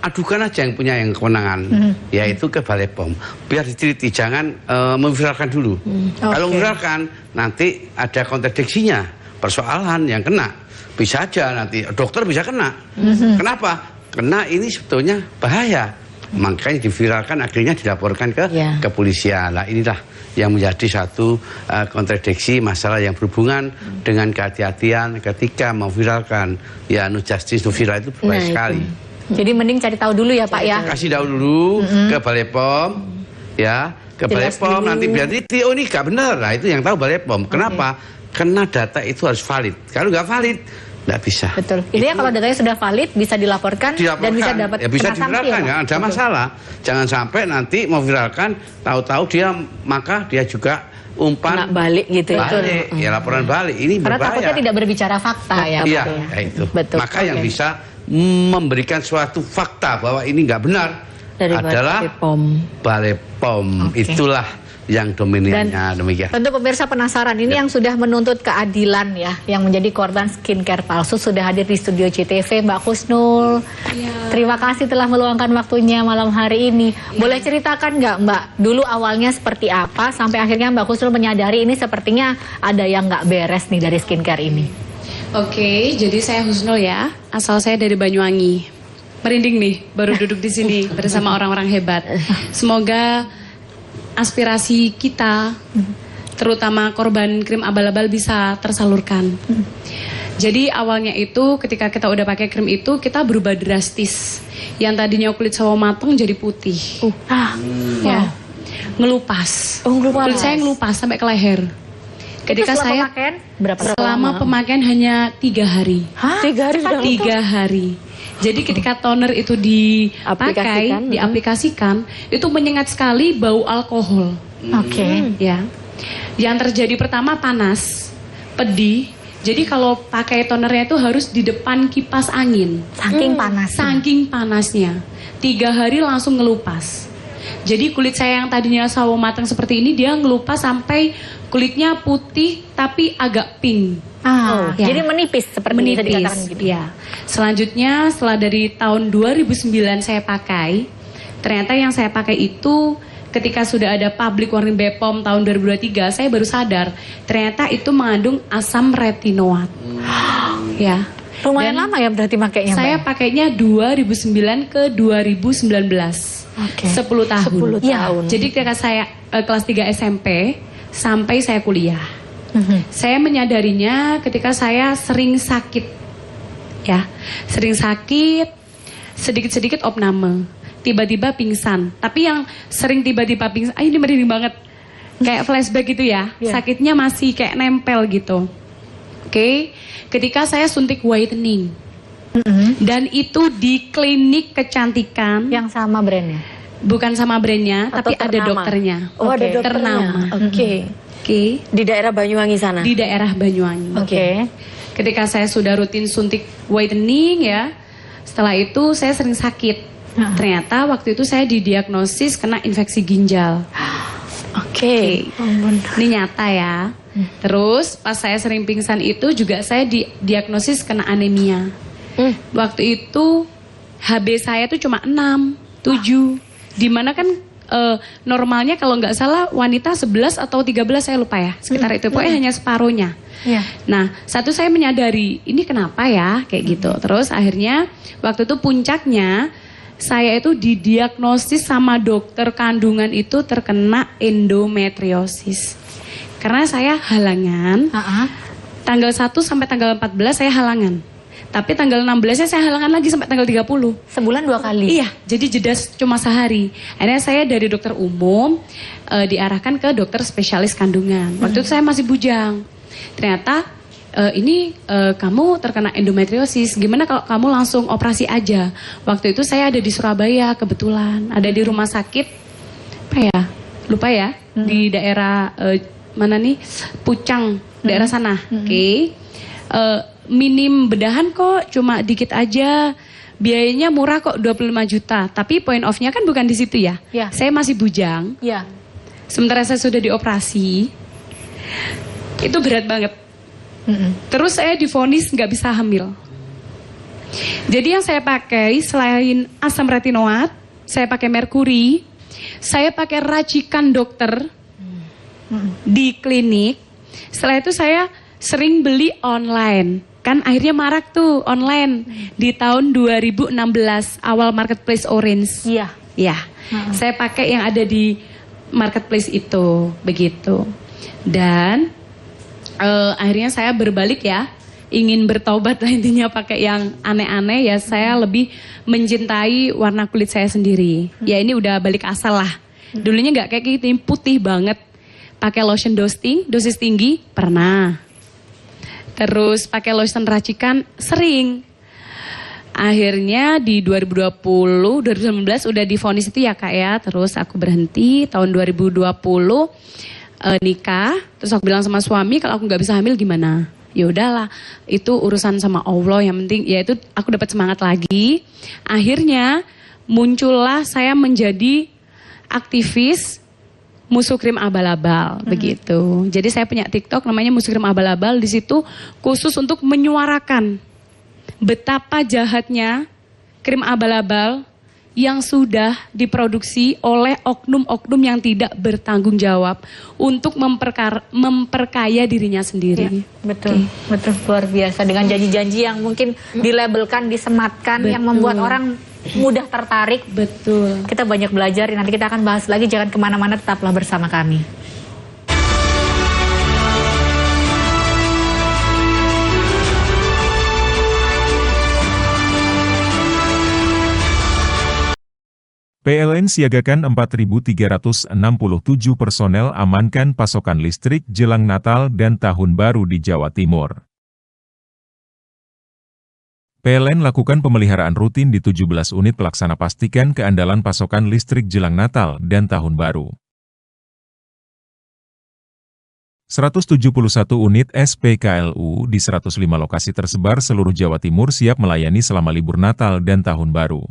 adukan aja yang punya yang kewenangan, yaitu ke Balai POM. Biar diteliti, jangan memviralkan dulu. Kalau memviralkan, nanti ada kontradiksinya. Persoalan yang kena. Bisa aja nanti, dokter bisa kena. Kenapa? Karena ini sebetulnya bahaya. Makanya diviralkan, akhirnya dilaporkan ke kepolisian. Nah inilah yang menjadi satu kontradiksi masalah yang berhubungan dengan kehati-hatian ketika memviralkan. Ya, no justice, no viral itu berbahaya sekali. Jadi mending cari tahu dulu ya Pak ya. Kasih tahu dulu ke Balai POM, ya ke Balai POM nanti biar oh ini nggak benar. Nah itu yang tahu Balai POM. Kenapa? Karena data itu harus valid. Kalau nggak valid, nggak bisa. Betul. Ini ya kalau datanya sudah valid bisa dilaporkan dan bisa dapat ya, bisa diviralkan, nggak ada masalah. Jangan sampai nanti mau viralkan, tahu-tahu dia juga umpan balik gitu ya. Balik, ya laporan balik. Ini karena berbahaya. takutnya tidak berbicara fakta ya. Iya, ya itu. Betul. Maka yang bisa memberikan suatu fakta bahwa ini nggak benar dari adalah Balai POM. Itulah yang dominannya demikian. Tentu pemirsa penasaran ini yang sudah menuntut keadilan ya, yang menjadi korban skincare palsu sudah hadir di studio CTV Mbak Khusnul. Terima kasih telah meluangkan waktunya malam hari ini. Boleh ceritakan nggak Mbak, dulu awalnya seperti apa sampai akhirnya Mbak Khusnul menyadari ini sepertinya ada yang nggak beres nih dari skincare ini? Oke, jadi saya Husnul ya, asal saya dari Banyuwangi. Merinding nih, baru duduk di sini bersama orang-orang hebat. Semoga aspirasi kita, terutama korban krim abal-abal bisa tersalurkan. Jadi awalnya itu ketika kita udah pakai krim itu kita berubah drastis. Yang tadinya kulit sawo mateng jadi putih. Ya. Ngelupas. Kulit saya ngelupas sampai ke leher. Ketika saya pemakaian berapa selama pemakaian hanya 3 hari. 3 hari sudah 3 hari. Jadi ketika toner itu dipakai, diaplikasikan, itu menyengat sekali bau alkohol. Oke. Ya. Yang terjadi pertama panas, pedih. Jadi kalau pakai tonernya itu harus di depan kipas angin. Saking panasnya. Saking panasnya. 3 hari langsung ngelupas. Jadi kulit saya yang tadinya sawo matang seperti ini, dia ngelupas sampai kulitnya putih tapi agak pink. Ya. Jadi menipis seperti bisa dikatakan gitu. Ya. Selanjutnya setelah dari tahun 2009 saya pakai, ternyata yang saya pakai itu ketika sudah ada public warning BPOM tahun 2023, saya baru sadar ternyata itu mengandung asam retinoat. Ya. Lumayan lama ya berarti pakainya. Saya pakainya 2009 ke 2019. 10 tahun. Jadi ketika saya kelas 3 SMP sampai saya kuliah. Saya menyadarinya ketika saya sering sakit. Ya, sering sakit, sedikit-sedikit opname, tiba-tiba pingsan. Tapi yang sering tiba-tiba pingsan, ini merinding banget. Kayak flashback gitu ya. Sakitnya masih kayak nempel gitu. Oke. Ketika saya suntik whitening. Dan itu di klinik kecantikan. Yang sama brandnya? Bukan sama brandnya, tapi ada dokternya. Oh, ada dokternya. Ternama. Oke. Di daerah Banyuwangi sana? Di daerah Banyuwangi. Oke. Ketika saya sudah rutin suntik whitening ya, setelah itu saya sering sakit. Ternyata waktu itu saya didiagnosis kena infeksi ginjal. Oke. Ini nyata ya. Terus pas saya sering pingsan itu juga saya didiagnosis kena anemia. Waktu itu HB saya tuh cuma 6, 7. Dimana kan normalnya kalau nggak salah wanita 11 atau 13 saya lupa ya. Sekitar itu pokoknya hanya separuhnya. Nah, satu saya menyadari ini kenapa ya kayak gitu. Terus akhirnya waktu itu puncaknya saya itu didiagnosis sama dokter kandungan itu terkena endometriosis. Karena saya halangan. Tanggal 1 sampai tanggal 14 saya halangan. Tapi tanggal 16-nya saya halangan lagi sampai tanggal 30. Sebulan 2 kali? Iya, jadi jeda cuma sehari. Akhirnya saya dari dokter umum diarahkan ke dokter spesialis kandungan. Waktu itu saya masih bujang. Ternyata ini kamu terkena endometriosis. Gimana kalau kamu langsung operasi aja? Waktu itu saya ada di Surabaya kebetulan. Ada di rumah sakit, apa ya? Lupa ya. Di daerah mana nih? Pucang, daerah sana. Oke. Minim bedahan kok, cuma dikit aja. Biayanya murah kok, 25 juta. Tapi point off-nya kan bukan di situ ya. Saya masih bujang. Sementara saya sudah dioperasi. Itu berat banget. Terus saya divonis nggak bisa hamil. Jadi yang saya pakai selain asam retinoat, saya pakai merkuri, saya pakai racikan dokter di klinik. Setelah itu saya sering beli online. Kan akhirnya marak tuh online di tahun 2016 awal marketplace Orange. Saya pakai yang ada di marketplace itu begitu. Dan akhirnya saya berbalik ya, ingin bertaubat lah intinya pakai yang aneh-aneh ya. Saya lebih mencintai warna kulit saya sendiri. Ya ini udah balik asal lah. Dulunya nggak kayak gitu, putih banget. Pakai lotion dosis tinggi pernah. Terus pakai lotion racikan sering. Akhirnya di 2019 udah divonis itu ya Kak ya. Terus aku berhenti tahun 2020 nikah. Terus aku bilang sama suami kalau aku nggak bisa hamil gimana? Ya udahlah, itu urusan sama Allah. Yang penting ya itu aku dapat semangat lagi. Akhirnya muncullah saya menjadi aktivis musuh krim abal-abal begitu. Jadi saya punya TikTok namanya musuh krim abal-abal. Di situ khusus untuk menyuarakan betapa jahatnya krim abal-abal yang sudah diproduksi oleh oknum-oknum yang tidak bertanggung jawab untuk memperkaya dirinya sendiri. Betul, betul, luar biasa. Dengan janji-janji yang mungkin dilabelkan, disematkan, yang membuat orang mudah tertarik. Betul. Kita banyak belajar, nanti kita akan bahas lagi. Jangan kemana-mana, tetaplah bersama kami. PLN siagakan 4.367 personel amankan pasokan listrik jelang Natal dan Tahun Baru di Jawa Timur. PLN lakukan pemeliharaan rutin di 17 unit pelaksana pastikan keandalan pasokan listrik jelang Natal dan Tahun Baru. 171 unit SPKLU di 105 lokasi tersebar seluruh Jawa Timur siap melayani selama libur Natal dan Tahun Baru.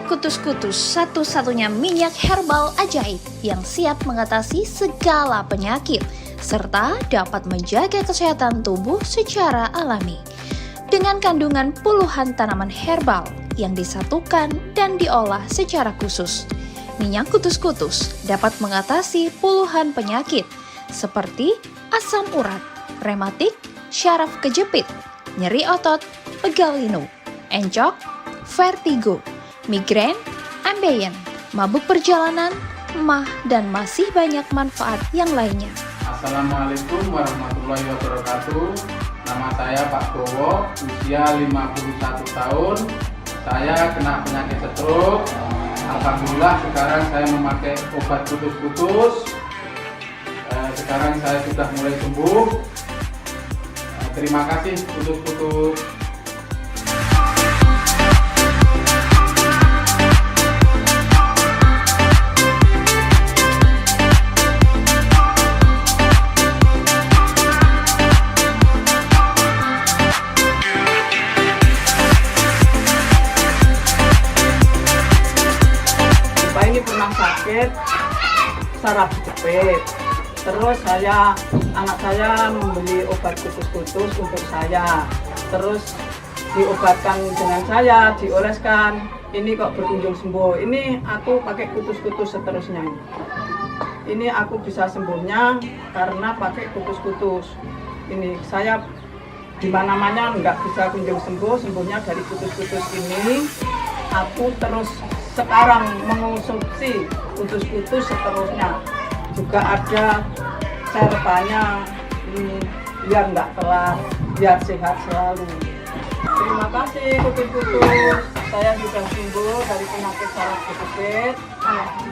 Kutus-Kutus, satu-satunya minyak herbal ajaib yang siap mengatasi segala penyakit serta dapat menjaga kesehatan tubuh secara alami. Dengan kandungan puluhan tanaman herbal yang disatukan dan diolah secara khusus, minyak Kutus-Kutus dapat mengatasi puluhan penyakit seperti asam urat, rematik, syaraf kejepit, nyeri otot, pegal linu, encok, vertigo, migrain, ambeien, mabuk perjalanan, mah, dan masih banyak manfaat yang lainnya. Assalamualaikum warahmatullahi wabarakatuh. Nama saya Pak Bowo, usia 51 tahun. Saya kena penyakit stroke. Alhamdulillah sekarang saya memakai obat Kutus-Kutus. Sekarang saya sudah mulai sembuh. Terima kasih Kutus-Kutus. Sakit saraf kejepit. Terus anak saya membeli obat Kutus-Kutus untuk saya. Terus diobatkan dengan saya, dioleskan. Ini kok berkunjung sembuh. Ini aku pakai Kutus-Kutus seterusnya. Ini aku bisa sembuhnya karena pakai Kutus-Kutus. Ini saya di mana-mana nggak bisa kunjung sembuh, sembuhnya dari Kutus-Kutus ini. Aku terus sekarang mengonsumsi Kutus-Kutus seterusnya. Juga ada caranya biar nggak telat, biar sehat selalu. Terima kasih Kutus-Kutus. Saya sudah sembuh dari penyakit saraf kejepit.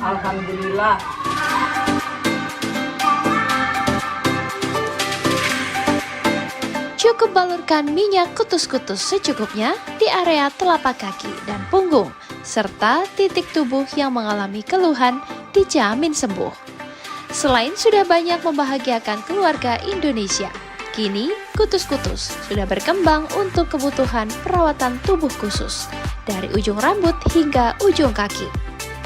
Alhamdulillah. Cukup balurkan minyak Kutus-Kutus secukupnya di area telapak kaki dan punggung, serta titik tubuh yang mengalami keluhan dijamin sembuh. Selain sudah banyak membahagiakan keluarga Indonesia, kini Kutus-Kutus sudah berkembang untuk kebutuhan perawatan tubuh khusus, dari ujung rambut hingga ujung kaki.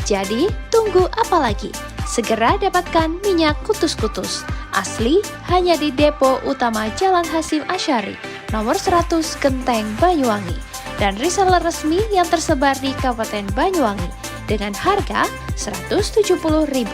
Jadi, tunggu apa lagi? Segera dapatkan minyak Kutus-Kutus asli hanya di Depo Utama Jalan Hasyim Asyari, nomor 100 Genteng, Banyuwangi, dan reseller resmi yang tersebar di Kabupaten Banyuwangi dengan harga Rp170.000.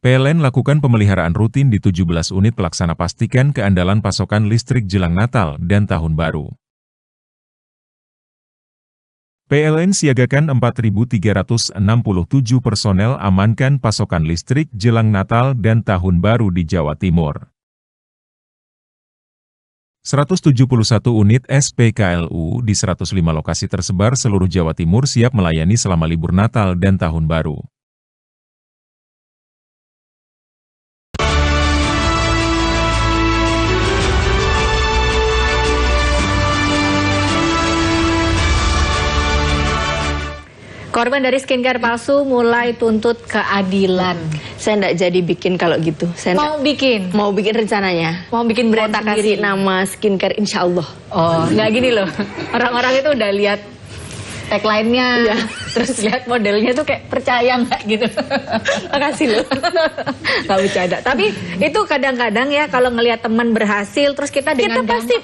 PLN lakukan pemeliharaan rutin di 17 unit pelaksana pastikan keandalan pasokan listrik jelang Natal dan Tahun Baru. PLN siagakan 4.367 personel amankan pasokan listrik jelang Natal dan Tahun Baru di Jawa Timur. 171 unit SPKLU di 105 lokasi tersebar seluruh Jawa Timur siap melayani selama libur Natal dan Tahun Baru. Korban dari skincare palsu mulai tuntut keadilan. Saya enggak jadi bikin kalau gitu. Saya mau bikin rencananya. Mau bikin brand sendiri nama skincare insya Allah. Oh, nggak gini loh. Orang-orang itu udah lihat tagline-nya, terus lihat modelnya tuh kayak percaya nggak gitu. Makasih loh. Nggak bercanda. Tapi itu kadang-kadang ya kalau ngelihat teman berhasil, terus kita dengan pasti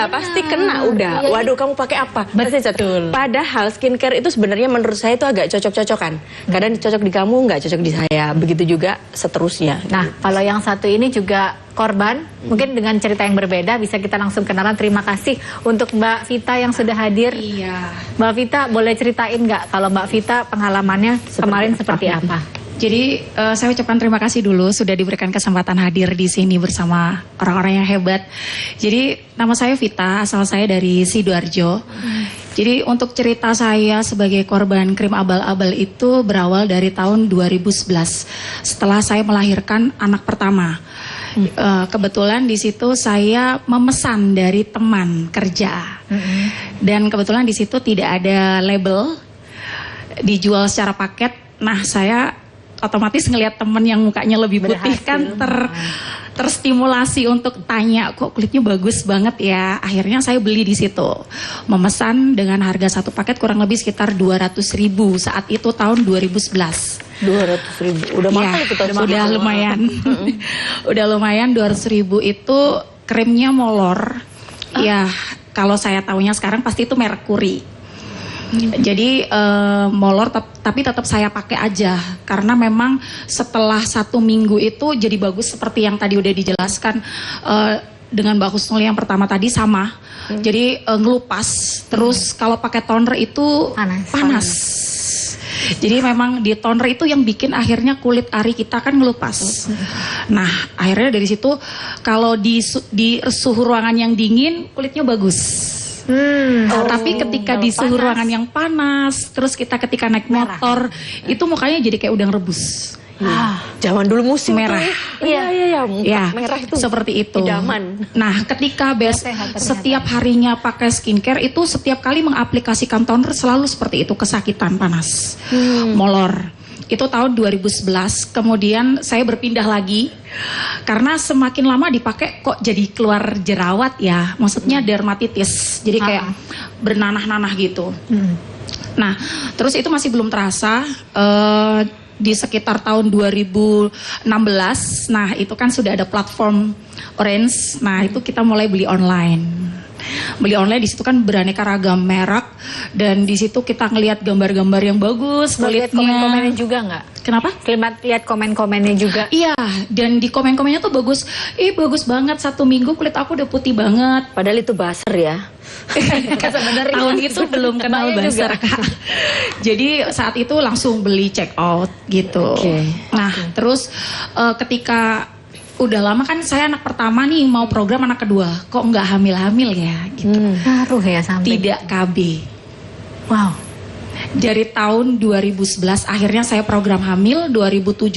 pasti kena udah. Waduh, kamu pakai apa? Betul. Padahal skincare itu sebenarnya menurut saya itu agak cocok-cocokan. Kadang cocok di kamu, nggak cocok di saya. Begitu juga seterusnya. Nah, kalau yang satu ini juga korban, mungkin dengan cerita yang berbeda, bisa kita langsung kenalan. Terima kasih untuk Mbak Vita yang sudah hadir. Iya. Mbak Vita, boleh ceritain nggak kalau Mbak Vita pengalamannya kemarin seperti apa? Jadi saya ucapkan terima kasih dulu sudah diberikan kesempatan hadir di sini bersama orang-orang yang hebat. Jadi nama saya Vita, asal saya dari Sidoarjo. Jadi untuk cerita saya sebagai korban krim abal-abal itu berawal dari tahun 2011 setelah saya melahirkan anak pertama. Kebetulan di situ saya memesan dari teman kerja dan kebetulan di situ tidak ada label, dijual secara paket. Nah saya otomatis ngelihat teman yang mukanya lebih putih kan terstimulasi untuk tanya, kok kulitnya bagus banget ya. Akhirnya saya beli di situ, memesan dengan harga satu paket kurang lebih sekitar 200.000 saat itu tahun 2011. 200.000 udah mahal itu udah lumayan. Udah lumayan 200.000 itu krimnya molor. Ya kalau saya tahunya sekarang pasti itu Mercury. Jadi molor tapi tetap saya pakai aja karena memang setelah 1 minggu itu jadi bagus seperti yang tadi udah dijelaskan dengan Mbak Husnul yang pertama tadi sama. Jadi ngelupas terus kalau pakai toner itu panas. Jadi memang di toner itu yang bikin akhirnya kulit ari kita kan ngelupas. Nah akhirnya dari situ kalau di suhu ruangan yang dingin kulitnya bagus. Tapi ketika di suhu ruangan yang panas, terus kita ketika naik motor, itu mukanya jadi kayak udang rebus. Zaman dulu musim merah. Iya, merah itu seperti itu. Idaman. Nah, ketika setiap harinya pakai skincare itu setiap kali mengaplikasikan toner selalu seperti itu, kesakitan, panas, molor. Itu tahun 2011, kemudian saya berpindah lagi karena semakin lama dipakai kok jadi keluar jerawat ya, maksudnya dermatitis, jadi kayak bernanah-nanah gitu. Nah, terus itu masih belum terasa di sekitar tahun 2016, nah itu kan sudah ada platform Orange, nah itu kita mulai beli online. Beli online di situ kan beraneka ragam merek dan di situ kita ngelihat gambar-gambar yang bagus, lihat komen-komennya juga nggak? Kenapa? Lihat komen-komennya juga. Iya, dan di komen-komennya tuh bagus. Bagus banget, 1 minggu kulit aku udah putih banget. Padahal itu basar ya. Tahun itu belum kenal basar. Jadi saat itu langsung beli check out gitu. Nah, terus ketika udah lama kan saya anak pertama nih mau program anak kedua, kok nggak hamil-hamil ya gitu. Ngaruh ya sampai tidak KB. Wow. Dari tahun 2011 akhirnya saya program hamil, 2017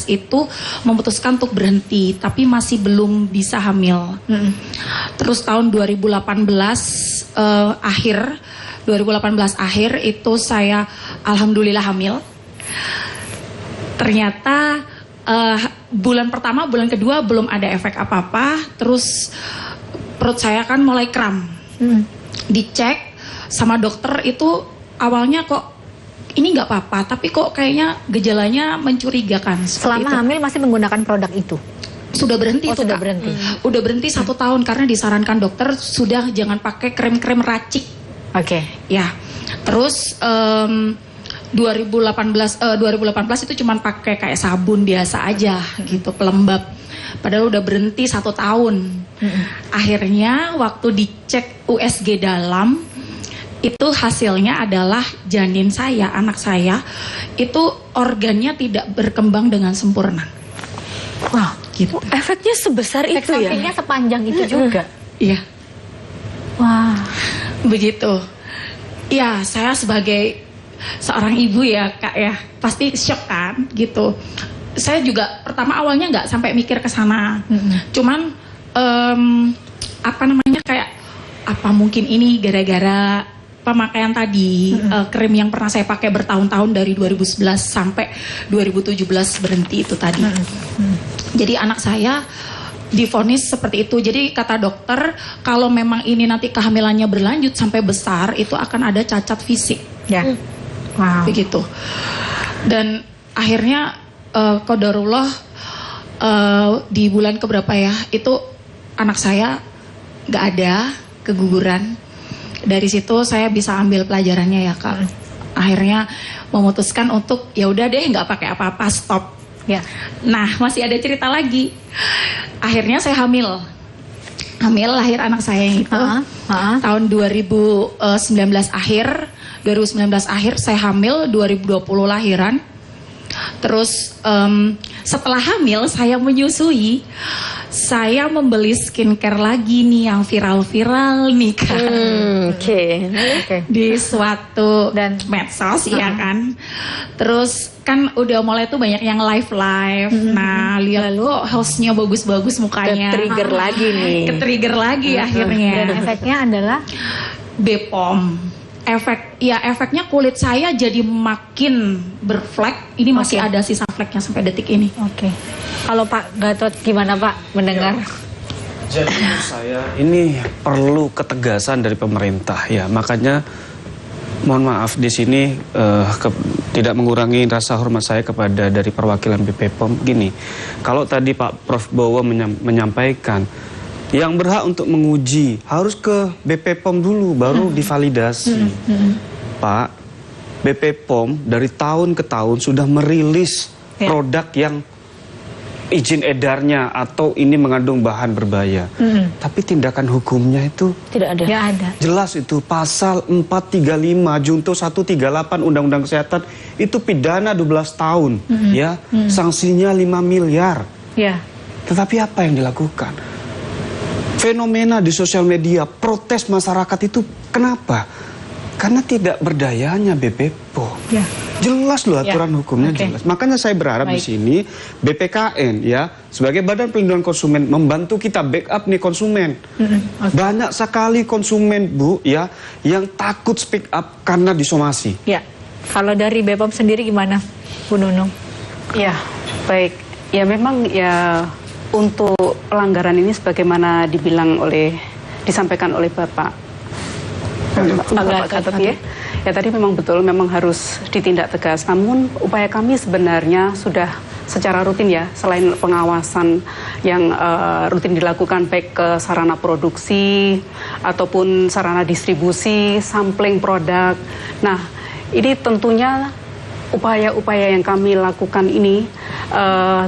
itu memutuskan untuk berhenti tapi masih belum bisa hamil. Terus tahun 2018 akhir itu saya alhamdulillah hamil. Ternyata bulan pertama, bulan kedua belum ada efek apa-apa. Terus perut saya kan mulai kram. Dicek sama dokter itu awalnya kok ini nggak apa-apa, tapi kok kayaknya gejalanya mencurigakan. Selama hamil masih menggunakan produk itu? Sudah berhenti itu, sudah Kak. berhenti. Udah berhenti 1 tahun karena disarankan dokter sudah jangan pakai krem-krem racik. Ya. Terus 2018 itu cuman pakai kayak sabun biasa aja gitu, pelembab. Padahal udah berhenti 1 tahun. Akhirnya waktu dicek USG dalam itu hasilnya adalah janin saya, anak saya itu organnya tidak berkembang dengan sempurna. Wah, gitu. Efeknya sebesar itu ya? Efeknya sepanjang itu juga? Iya. Wah. Begitu. Ya, saya sebagai seorang ibu ya Kak ya, pasti shock kan gitu. Saya juga pertama awalnya nggak sampai mikir ke sana. Cuman apa namanya kayak apa mungkin ini gara-gara pemakaian tadi, krim yang pernah saya pakai bertahun-tahun dari 2011 sampai 2017 berhenti itu tadi. Jadi anak saya divonis seperti itu. Jadi kata dokter, kalau memang ini nanti kehamilannya berlanjut sampai besar, itu akan ada cacat fisik. Ya. Wow. Begitu. Dan akhirnya qadarullah di bulan keberapa ya, itu anak saya nggak ada, keguguran. Dari situ saya bisa ambil pelajarannya ya Kak. Akhirnya memutuskan untuk ya udah deh nggak pakai apa-apa, stop. Ya. Nah, masih ada cerita lagi. Akhirnya saya hamil, lahir anak saya yang itu tahun 2019 akhir saya hamil, 2020 lahiran. Terus setelah hamil saya menyusui, saya membeli skincare lagi nih yang viral-viral nih kan. Di suatu medsos ya kan. Terus kan udah mulai tuh banyak yang live. Nah, lihat kok hostnya bagus-bagus mukanya. Ke-trigger lagi nih. Ke-trigger lagi akhirnya. Dan efeknya adalah BPOM. Efeknya kulit saya jadi makin berflek. Ini masih ada sisa fleknya sampai detik ini. Kalau Pak Gatot gimana Pak mendengar? Jadi menurut saya ini perlu ketegasan dari pemerintah ya. Makanya mohon maaf di sini tidak mengurangi rasa hormat saya kepada dari perwakilan BPOM. Gini, kalau tadi Pak Prof Bowo menyampaikan yang berhak untuk menguji harus ke BPOM dulu baru divalidasi. Pak, BPOM dari tahun ke tahun sudah merilis produk yang izin edarnya atau ini mengandung bahan berbahaya. Tapi tindakan hukumnya itu tidak ada. Tidak ada. Jelas itu pasal 435 Junto 138 Undang-Undang Kesehatan itu pidana 12 tahun ya. Sanksinya 5 miliar. Ya. Tetapi apa yang dilakukan? Fenomena di sosial media, protes masyarakat itu kenapa? Karena tidak berdayanya BPOM. Ya. Jelas loh aturan hukumnya jelas. Makanya saya berharap di sini BPKN ya sebagai Badan Perlindungan Konsumen membantu kita backup nih konsumen. Banyak sekali konsumen Bu ya yang takut speak up karena disomasi. Ya. Kalau dari BPOM sendiri gimana Bu Nunung? Ya, baik. Ya memang ya untuk pelanggaran ini sebagaimana disampaikan oleh Bapak Gatot ya. Ya tadi memang betul, memang harus ditindak tegas. Namun upaya kami sebenarnya sudah secara rutin ya, selain pengawasan yang rutin dilakukan baik ke sarana produksi ataupun sarana distribusi, sampling produk. Nah, ini tentunya upaya-upaya yang kami lakukan ini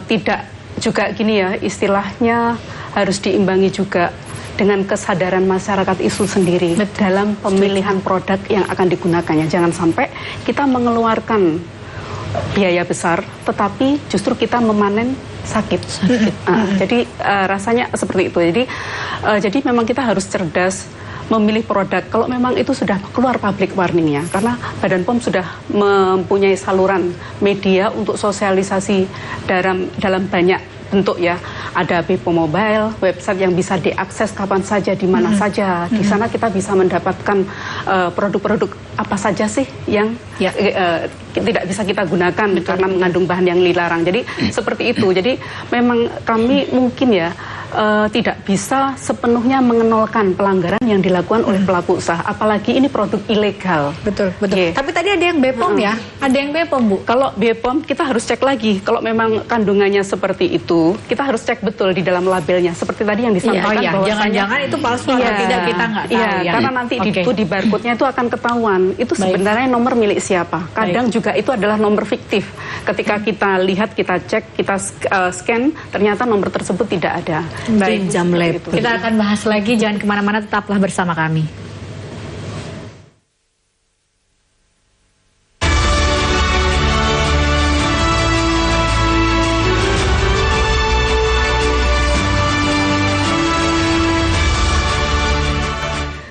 tidak juga gini ya, istilahnya harus diimbangi juga dengan kesadaran masyarakat itu sendiri dalam pemilihan produk yang akan digunakannya. Jangan sampai kita mengeluarkan biaya besar, tetapi justru kita memanen sakit. Jadi rasanya seperti itu. Jadi memang kita harus cerdas memilih produk. Kalau memang itu sudah keluar public warningnya, karena Badan POM sudah mempunyai saluran media untuk sosialisasi dalam banyak bentuk ya. Ada BPOM Mobile, website yang bisa diakses kapan saja, di mana saja. Di sana kita bisa mendapatkan produk-produk apa saja sih yang tidak bisa kita gunakan karena mengandung bahan yang dilarang. Jadi seperti itu. Jadi memang kami mungkin ya tidak bisa sepenuhnya mengenolkan pelanggaran yang dilakukan oleh pelaku usaha, apalagi ini produk ilegal. Betul. Tapi tadi ada yang BPOM ya, ada yang BPOM Bu. Kalau BPOM kita harus cek lagi, kalau memang kandungannya seperti itu, kita harus cek betul di dalam labelnya, seperti tadi yang disampaikan bahwa jangan-jangan itu palsu atau tidak kita nggak tahu ya. Karena nanti di barcode-nya itu akan ketahuan, itu sebenarnya nomor milik siapa. Kadang juga itu adalah nomor fiktif. Ketika kita lihat, kita cek, kita scan, ternyata nomor tersebut tidak ada. Baik, kita akan bahas lagi, jangan kemana-mana, tetaplah bersama kami.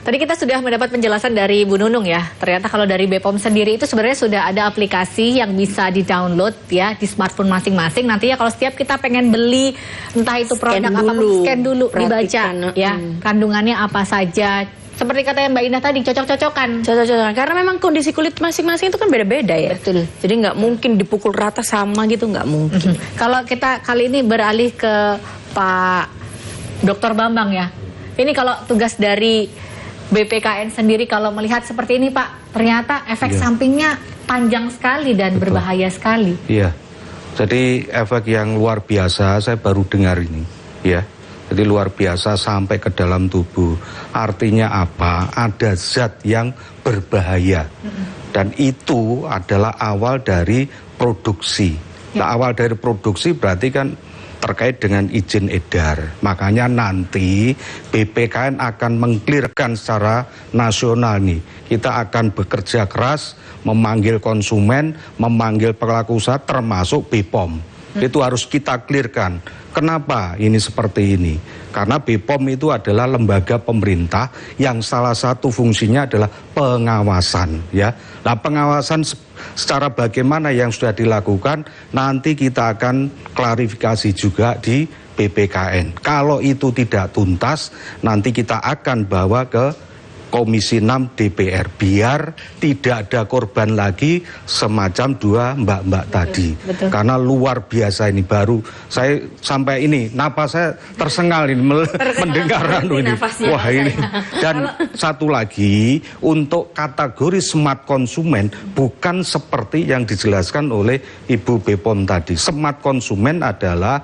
Tadi kita sudah mendapat penjelasan dari Bu Nunung ya. Ternyata kalau dari BPOM sendiri itu sebenarnya sudah ada aplikasi yang bisa di-download ya di smartphone masing-masing. Nantinya kalau setiap kita pengen beli entah itu produk apapun, scan dulu, dibaca ya kandungannya apa saja, seperti katanya Mbak Indah tadi, cocok-cocokan. Cocok-cocokan, karena memang kondisi kulit masing-masing itu kan beda-beda ya. Betul. Jadi nggak mungkin dipukul rata sama gitu, nggak mungkin. Kalau kita kali ini beralih ke Pak Dr. Bambang ya. Ini kalau tugas dari BPKN sendiri kalau melihat seperti ini Pak, ternyata efek sampingnya panjang sekali dan berbahaya sekali. Iya. Jadi efek yang luar biasa saya baru dengar ini, ya. Jadi luar biasa sampai ke dalam tubuh. Artinya apa? Ada zat yang berbahaya. Dan itu adalah awal dari produksi. Nah, awal dari produksi berarti kan terkait dengan izin edar. Makanya nanti BPKN akan mengklirkan secara nasional nih. Kita akan bekerja keras, memanggil konsumen, memanggil pelaku usaha termasuk BPOM. Itu harus kita clearkan. Kenapa ini seperti ini? Karena BPOM itu adalah lembaga pemerintah yang salah satu fungsinya adalah pengawasan, ya. Nah, pengawasan secara bagaimana yang sudah dilakukan nanti kita akan klarifikasi juga di BPKN. Kalau itu tidak tuntas, nanti kita akan bawa ke Komisi 6 DPR biar tidak ada korban lagi semacam dua mbak-mbak tadi. Betul. Karena luar biasa ini, baru saya sampai ini napas saya tersengal ini mendengar ini. Wah ini. Dan satu lagi, untuk kategori smart konsumen bukan seperti yang dijelaskan oleh Ibu BPOM tadi. Smart konsumen adalah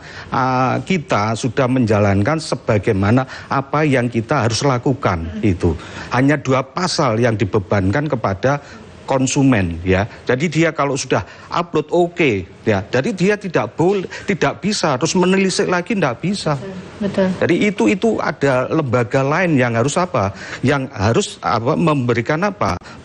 kita sudah menjalankan sebagaimana apa yang kita harus lakukan itu. Hanya 2 pasal yang dibebankan kepada konsumen, ya. Jadi dia kalau sudah upload oke, ya. Jadi dia tidak bisa terus menelisik lagi, tidak bisa. Betul. Jadi itu ada lembaga lain yang harus apa? Yang harus memberikan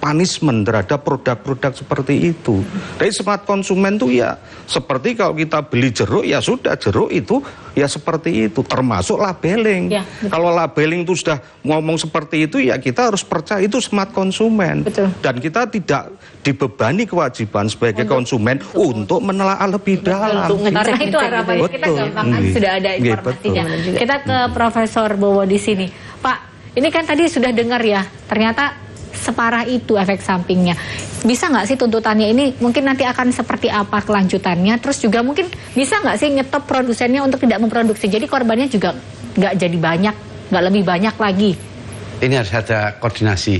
punishment terhadap produk-produk seperti itu. Dari smart konsumen tuh ya seperti kalau kita beli jeruk ya sudah, jeruk itu ya seperti itu, termasuk labeling. Ya, kalau labeling itu sudah ngomong seperti itu ya kita harus percaya itu smart konsumen. Betul. Dan kita tidak dibebani kewajiban sebagai konsumen untuk menelaah lebih dalam. Karena itu harapannya kita gampang sudah ada informasinya. Kita ke Profesor Bowo di sini. Pak, ini kan tadi sudah dengar ya, ternyata separah itu efek sampingnya. Bisa nggak sih tuntutannya ini mungkin nanti akan seperti apa kelanjutannya? Terus juga mungkin bisa nggak sih nyetop produsennya untuk tidak memproduksi? Jadi korbannya juga nggak jadi banyak, nggak lebih banyak lagi. Ini harus ada koordinasi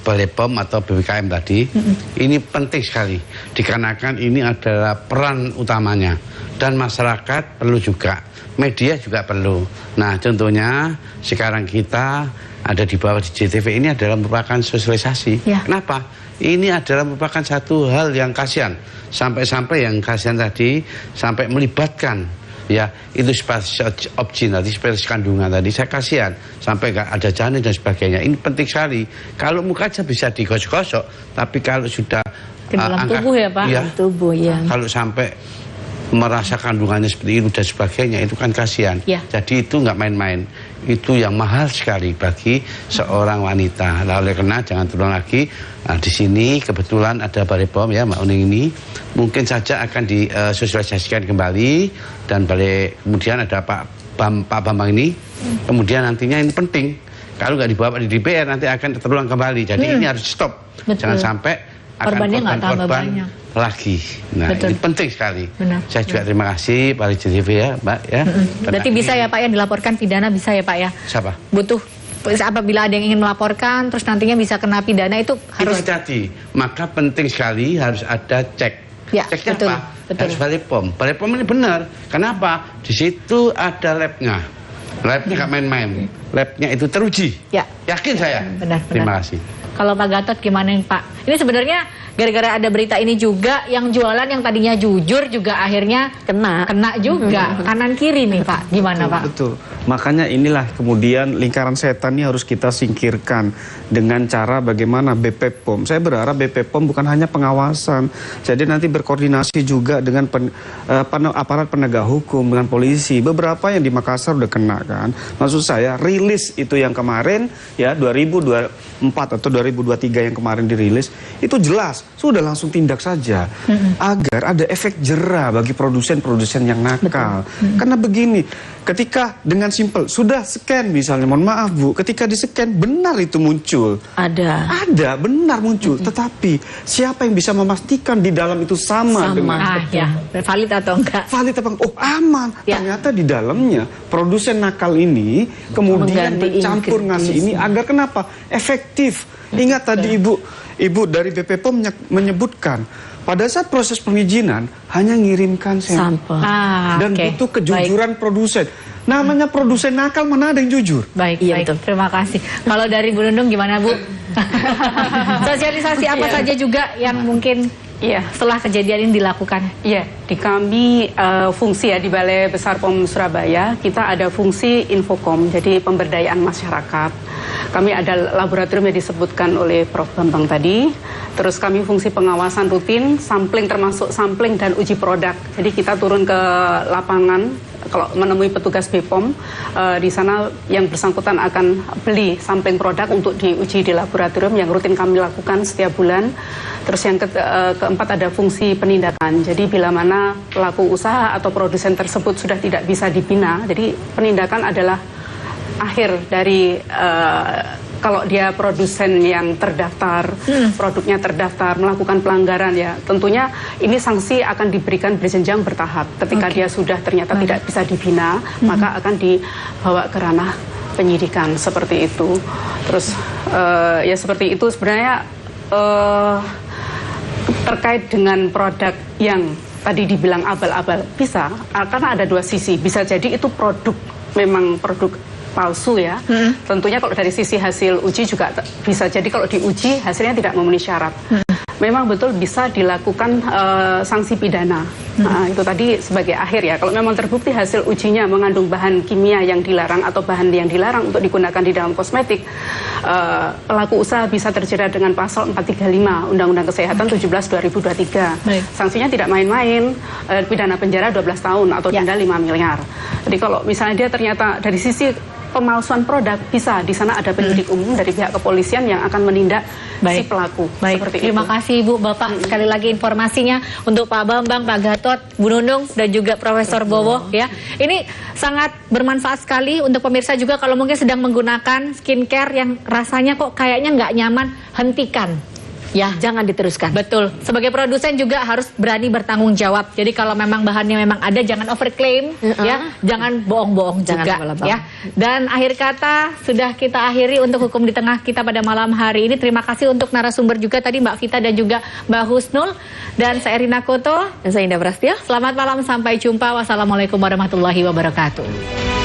Balai POM atau BPKM tadi. Ini penting sekali dikarenakan ini adalah peran utamanya dan masyarakat perlu juga, media juga perlu. Nah, contohnya sekarang kita ada di bawah di JTV ini adalah merupakan sosialisasi. Kenapa? Ini adalah merupakan satu hal yang kasihan, sampai-sampai yang kasihan tadi sampai melibatkan ya itu spesies objin tadi, spesies kandungan tadi, saya kasihan sampai gak ada janin dan sebagainya. Ini penting sekali. Kalau muka aja bisa digosok-gosok, tapi kalau sudah ke dalam tubuh ya Pak, tubuh ya. Kalau sampai merasa kandungannya seperti itu dan sebagainya, itu kan kasihan. Jadi itu nggak main-main. Itu yang mahal sekali bagi seorang wanita. Lalu karena jangan terulang lagi. Nah, di sini kebetulan ada Balai POM ya Mbak Uning ini, mungkin saja akan disosialisasikan kembali dan kemudian ada Pak Bambang ini. Kemudian nantinya ini penting. Kalau nggak dibawa di DPR nanti akan terulang kembali. Jadi ini harus stop. Jangan sampai akan korban lagi. Nah, ini penting sekali. Saya juga terima kasih Pak JTV ya, Mbak ya. Berarti bisa ya Pak ya dilaporkan pidana, bisa ya Pak ya? Siapa? Butuh apabila ada yang ingin melaporkan terus nantinya bisa kena pidana itu harus hati-hati. Maka penting sekali harus ada cek. Ceknya betul, apa? betul. Harus Balai POM. Balai POM ini benar. Kenapa? Di situ ada labnya. Labnya nggak main-main. Labnya itu teruji. Yakin saya. Benar. Terima kasih. Kalau Pak Gatot gimana nih Pak? Ini sebenarnya gara-gara ada berita ini juga yang jualan yang tadinya jujur juga akhirnya kena juga kanan kiri nih Pak. Gimana Pak? Betul. Makanya inilah kemudian lingkaran setan ini harus kita singkirkan dengan cara bagaimana BPOM. Saya berharap BPOM bukan hanya pengawasan, jadi nanti berkoordinasi juga dengan aparat penegak hukum, dengan polisi. Beberapa yang di Makassar udah kena kan. Maksud saya real rilis itu yang kemarin ya 2024 atau 2023 yang kemarin dirilis itu jelas sudah langsung tindak saja agar ada efek jera bagi produsen-produsen yang nakal. Karena begini, ketika dengan simpel sudah scan misalnya, mohon maaf Bu, ketika di scan benar itu muncul. Ada benar muncul, tetapi siapa yang bisa memastikan di dalam itu sama dengan valid atau enggak? Valid apa? Oh aman. Ternyata di dalamnya produsen nakal ini kemudian mencampur ngasih ini agar kenapa? Efektif. Ingat tadi Ibu dari BPOM menyebutkan pada saat proses perizinan hanya ngirimkan sampel dan butuh kejujuran produsen. Namanya produsen nakal, mana ada yang jujur? Baik, terima kasih. Kalau dari Bu Nunung gimana Bu? Sosialisasi apa saja juga yang mungkin setelah kejadian ini dilakukan? Di kami fungsi di Balai Besar POM Surabaya kita ada fungsi infokom, jadi pemberdayaan masyarakat. Kami ada laboratorium yang disebutkan oleh Prof. Bambang tadi. Terus kami fungsi pengawasan rutin, sampling termasuk sampling dan uji produk. Jadi kita turun ke lapangan kalau menemui petugas BPOM, di sana yang bersangkutan akan beli sampling produk untuk diuji di laboratorium yang rutin kami lakukan setiap bulan. Terus yang keempat ada fungsi penindakan. Jadi bila mana pelaku usaha atau produsen tersebut sudah tidak bisa dibina, jadi penindakan adalah akhir dari kalau dia produsen yang terdaftar, produknya terdaftar, melakukan pelanggaran ya, tentunya ini sanksi akan diberikan berjenjang bertahap. Ketika dia sudah ternyata tidak bisa dibina, maka akan dibawa ke ranah penyidikan seperti itu. Terus ya seperti itu sebenarnya terkait dengan produk yang tadi dibilang abal-abal bisa, karena ada dua sisi. Bisa jadi itu produk memang produk palsu ya. Tentunya kalau dari sisi hasil uji juga bisa jadi kalau diuji hasilnya tidak memenuhi syarat. Memang betul bisa dilakukan sanksi pidana. Nah, itu tadi sebagai akhir ya. Kalau memang terbukti hasil ujinya mengandung bahan kimia yang dilarang atau bahan yang dilarang untuk digunakan di dalam kosmetik, pelaku usaha bisa terjerat dengan pasal 435 Undang-Undang Kesehatan 17/2023. Sanksinya tidak main-main, pidana penjara 12 tahun atau denda 5 miliar. Jadi kalau misalnya dia ternyata dari sisi pemalsuan produk, bisa di sana ada penyidik umum dari pihak kepolisian yang akan menindak si pelaku. Terima kasih Bu, Bapak. Sekali lagi informasinya untuk Pak Bambang, Pak Gatot, Bu Nunung, dan juga Profesor Bowo ya. Ini sangat bermanfaat sekali untuk pemirsa juga kalau mungkin sedang menggunakan skincare yang rasanya kok kayaknya nggak nyaman, hentikan. Ya, jangan diteruskan. Betul. Sebagai produsen juga harus berani bertanggung jawab. Jadi kalau memang bahannya memang ada, jangan overclaim, ya, jangan bohong-bohong juga, ya. Dan akhir kata sudah kita akhiri untuk Hukum di Tengah kita pada malam hari ini. Terima kasih untuk narasumber juga tadi Mbak Vita dan juga Mbak Husnul, dan saya Rina Koto dan saya Indah Prastio. Selamat malam, sampai jumpa. Wassalamualaikum warahmatullahi wabarakatuh.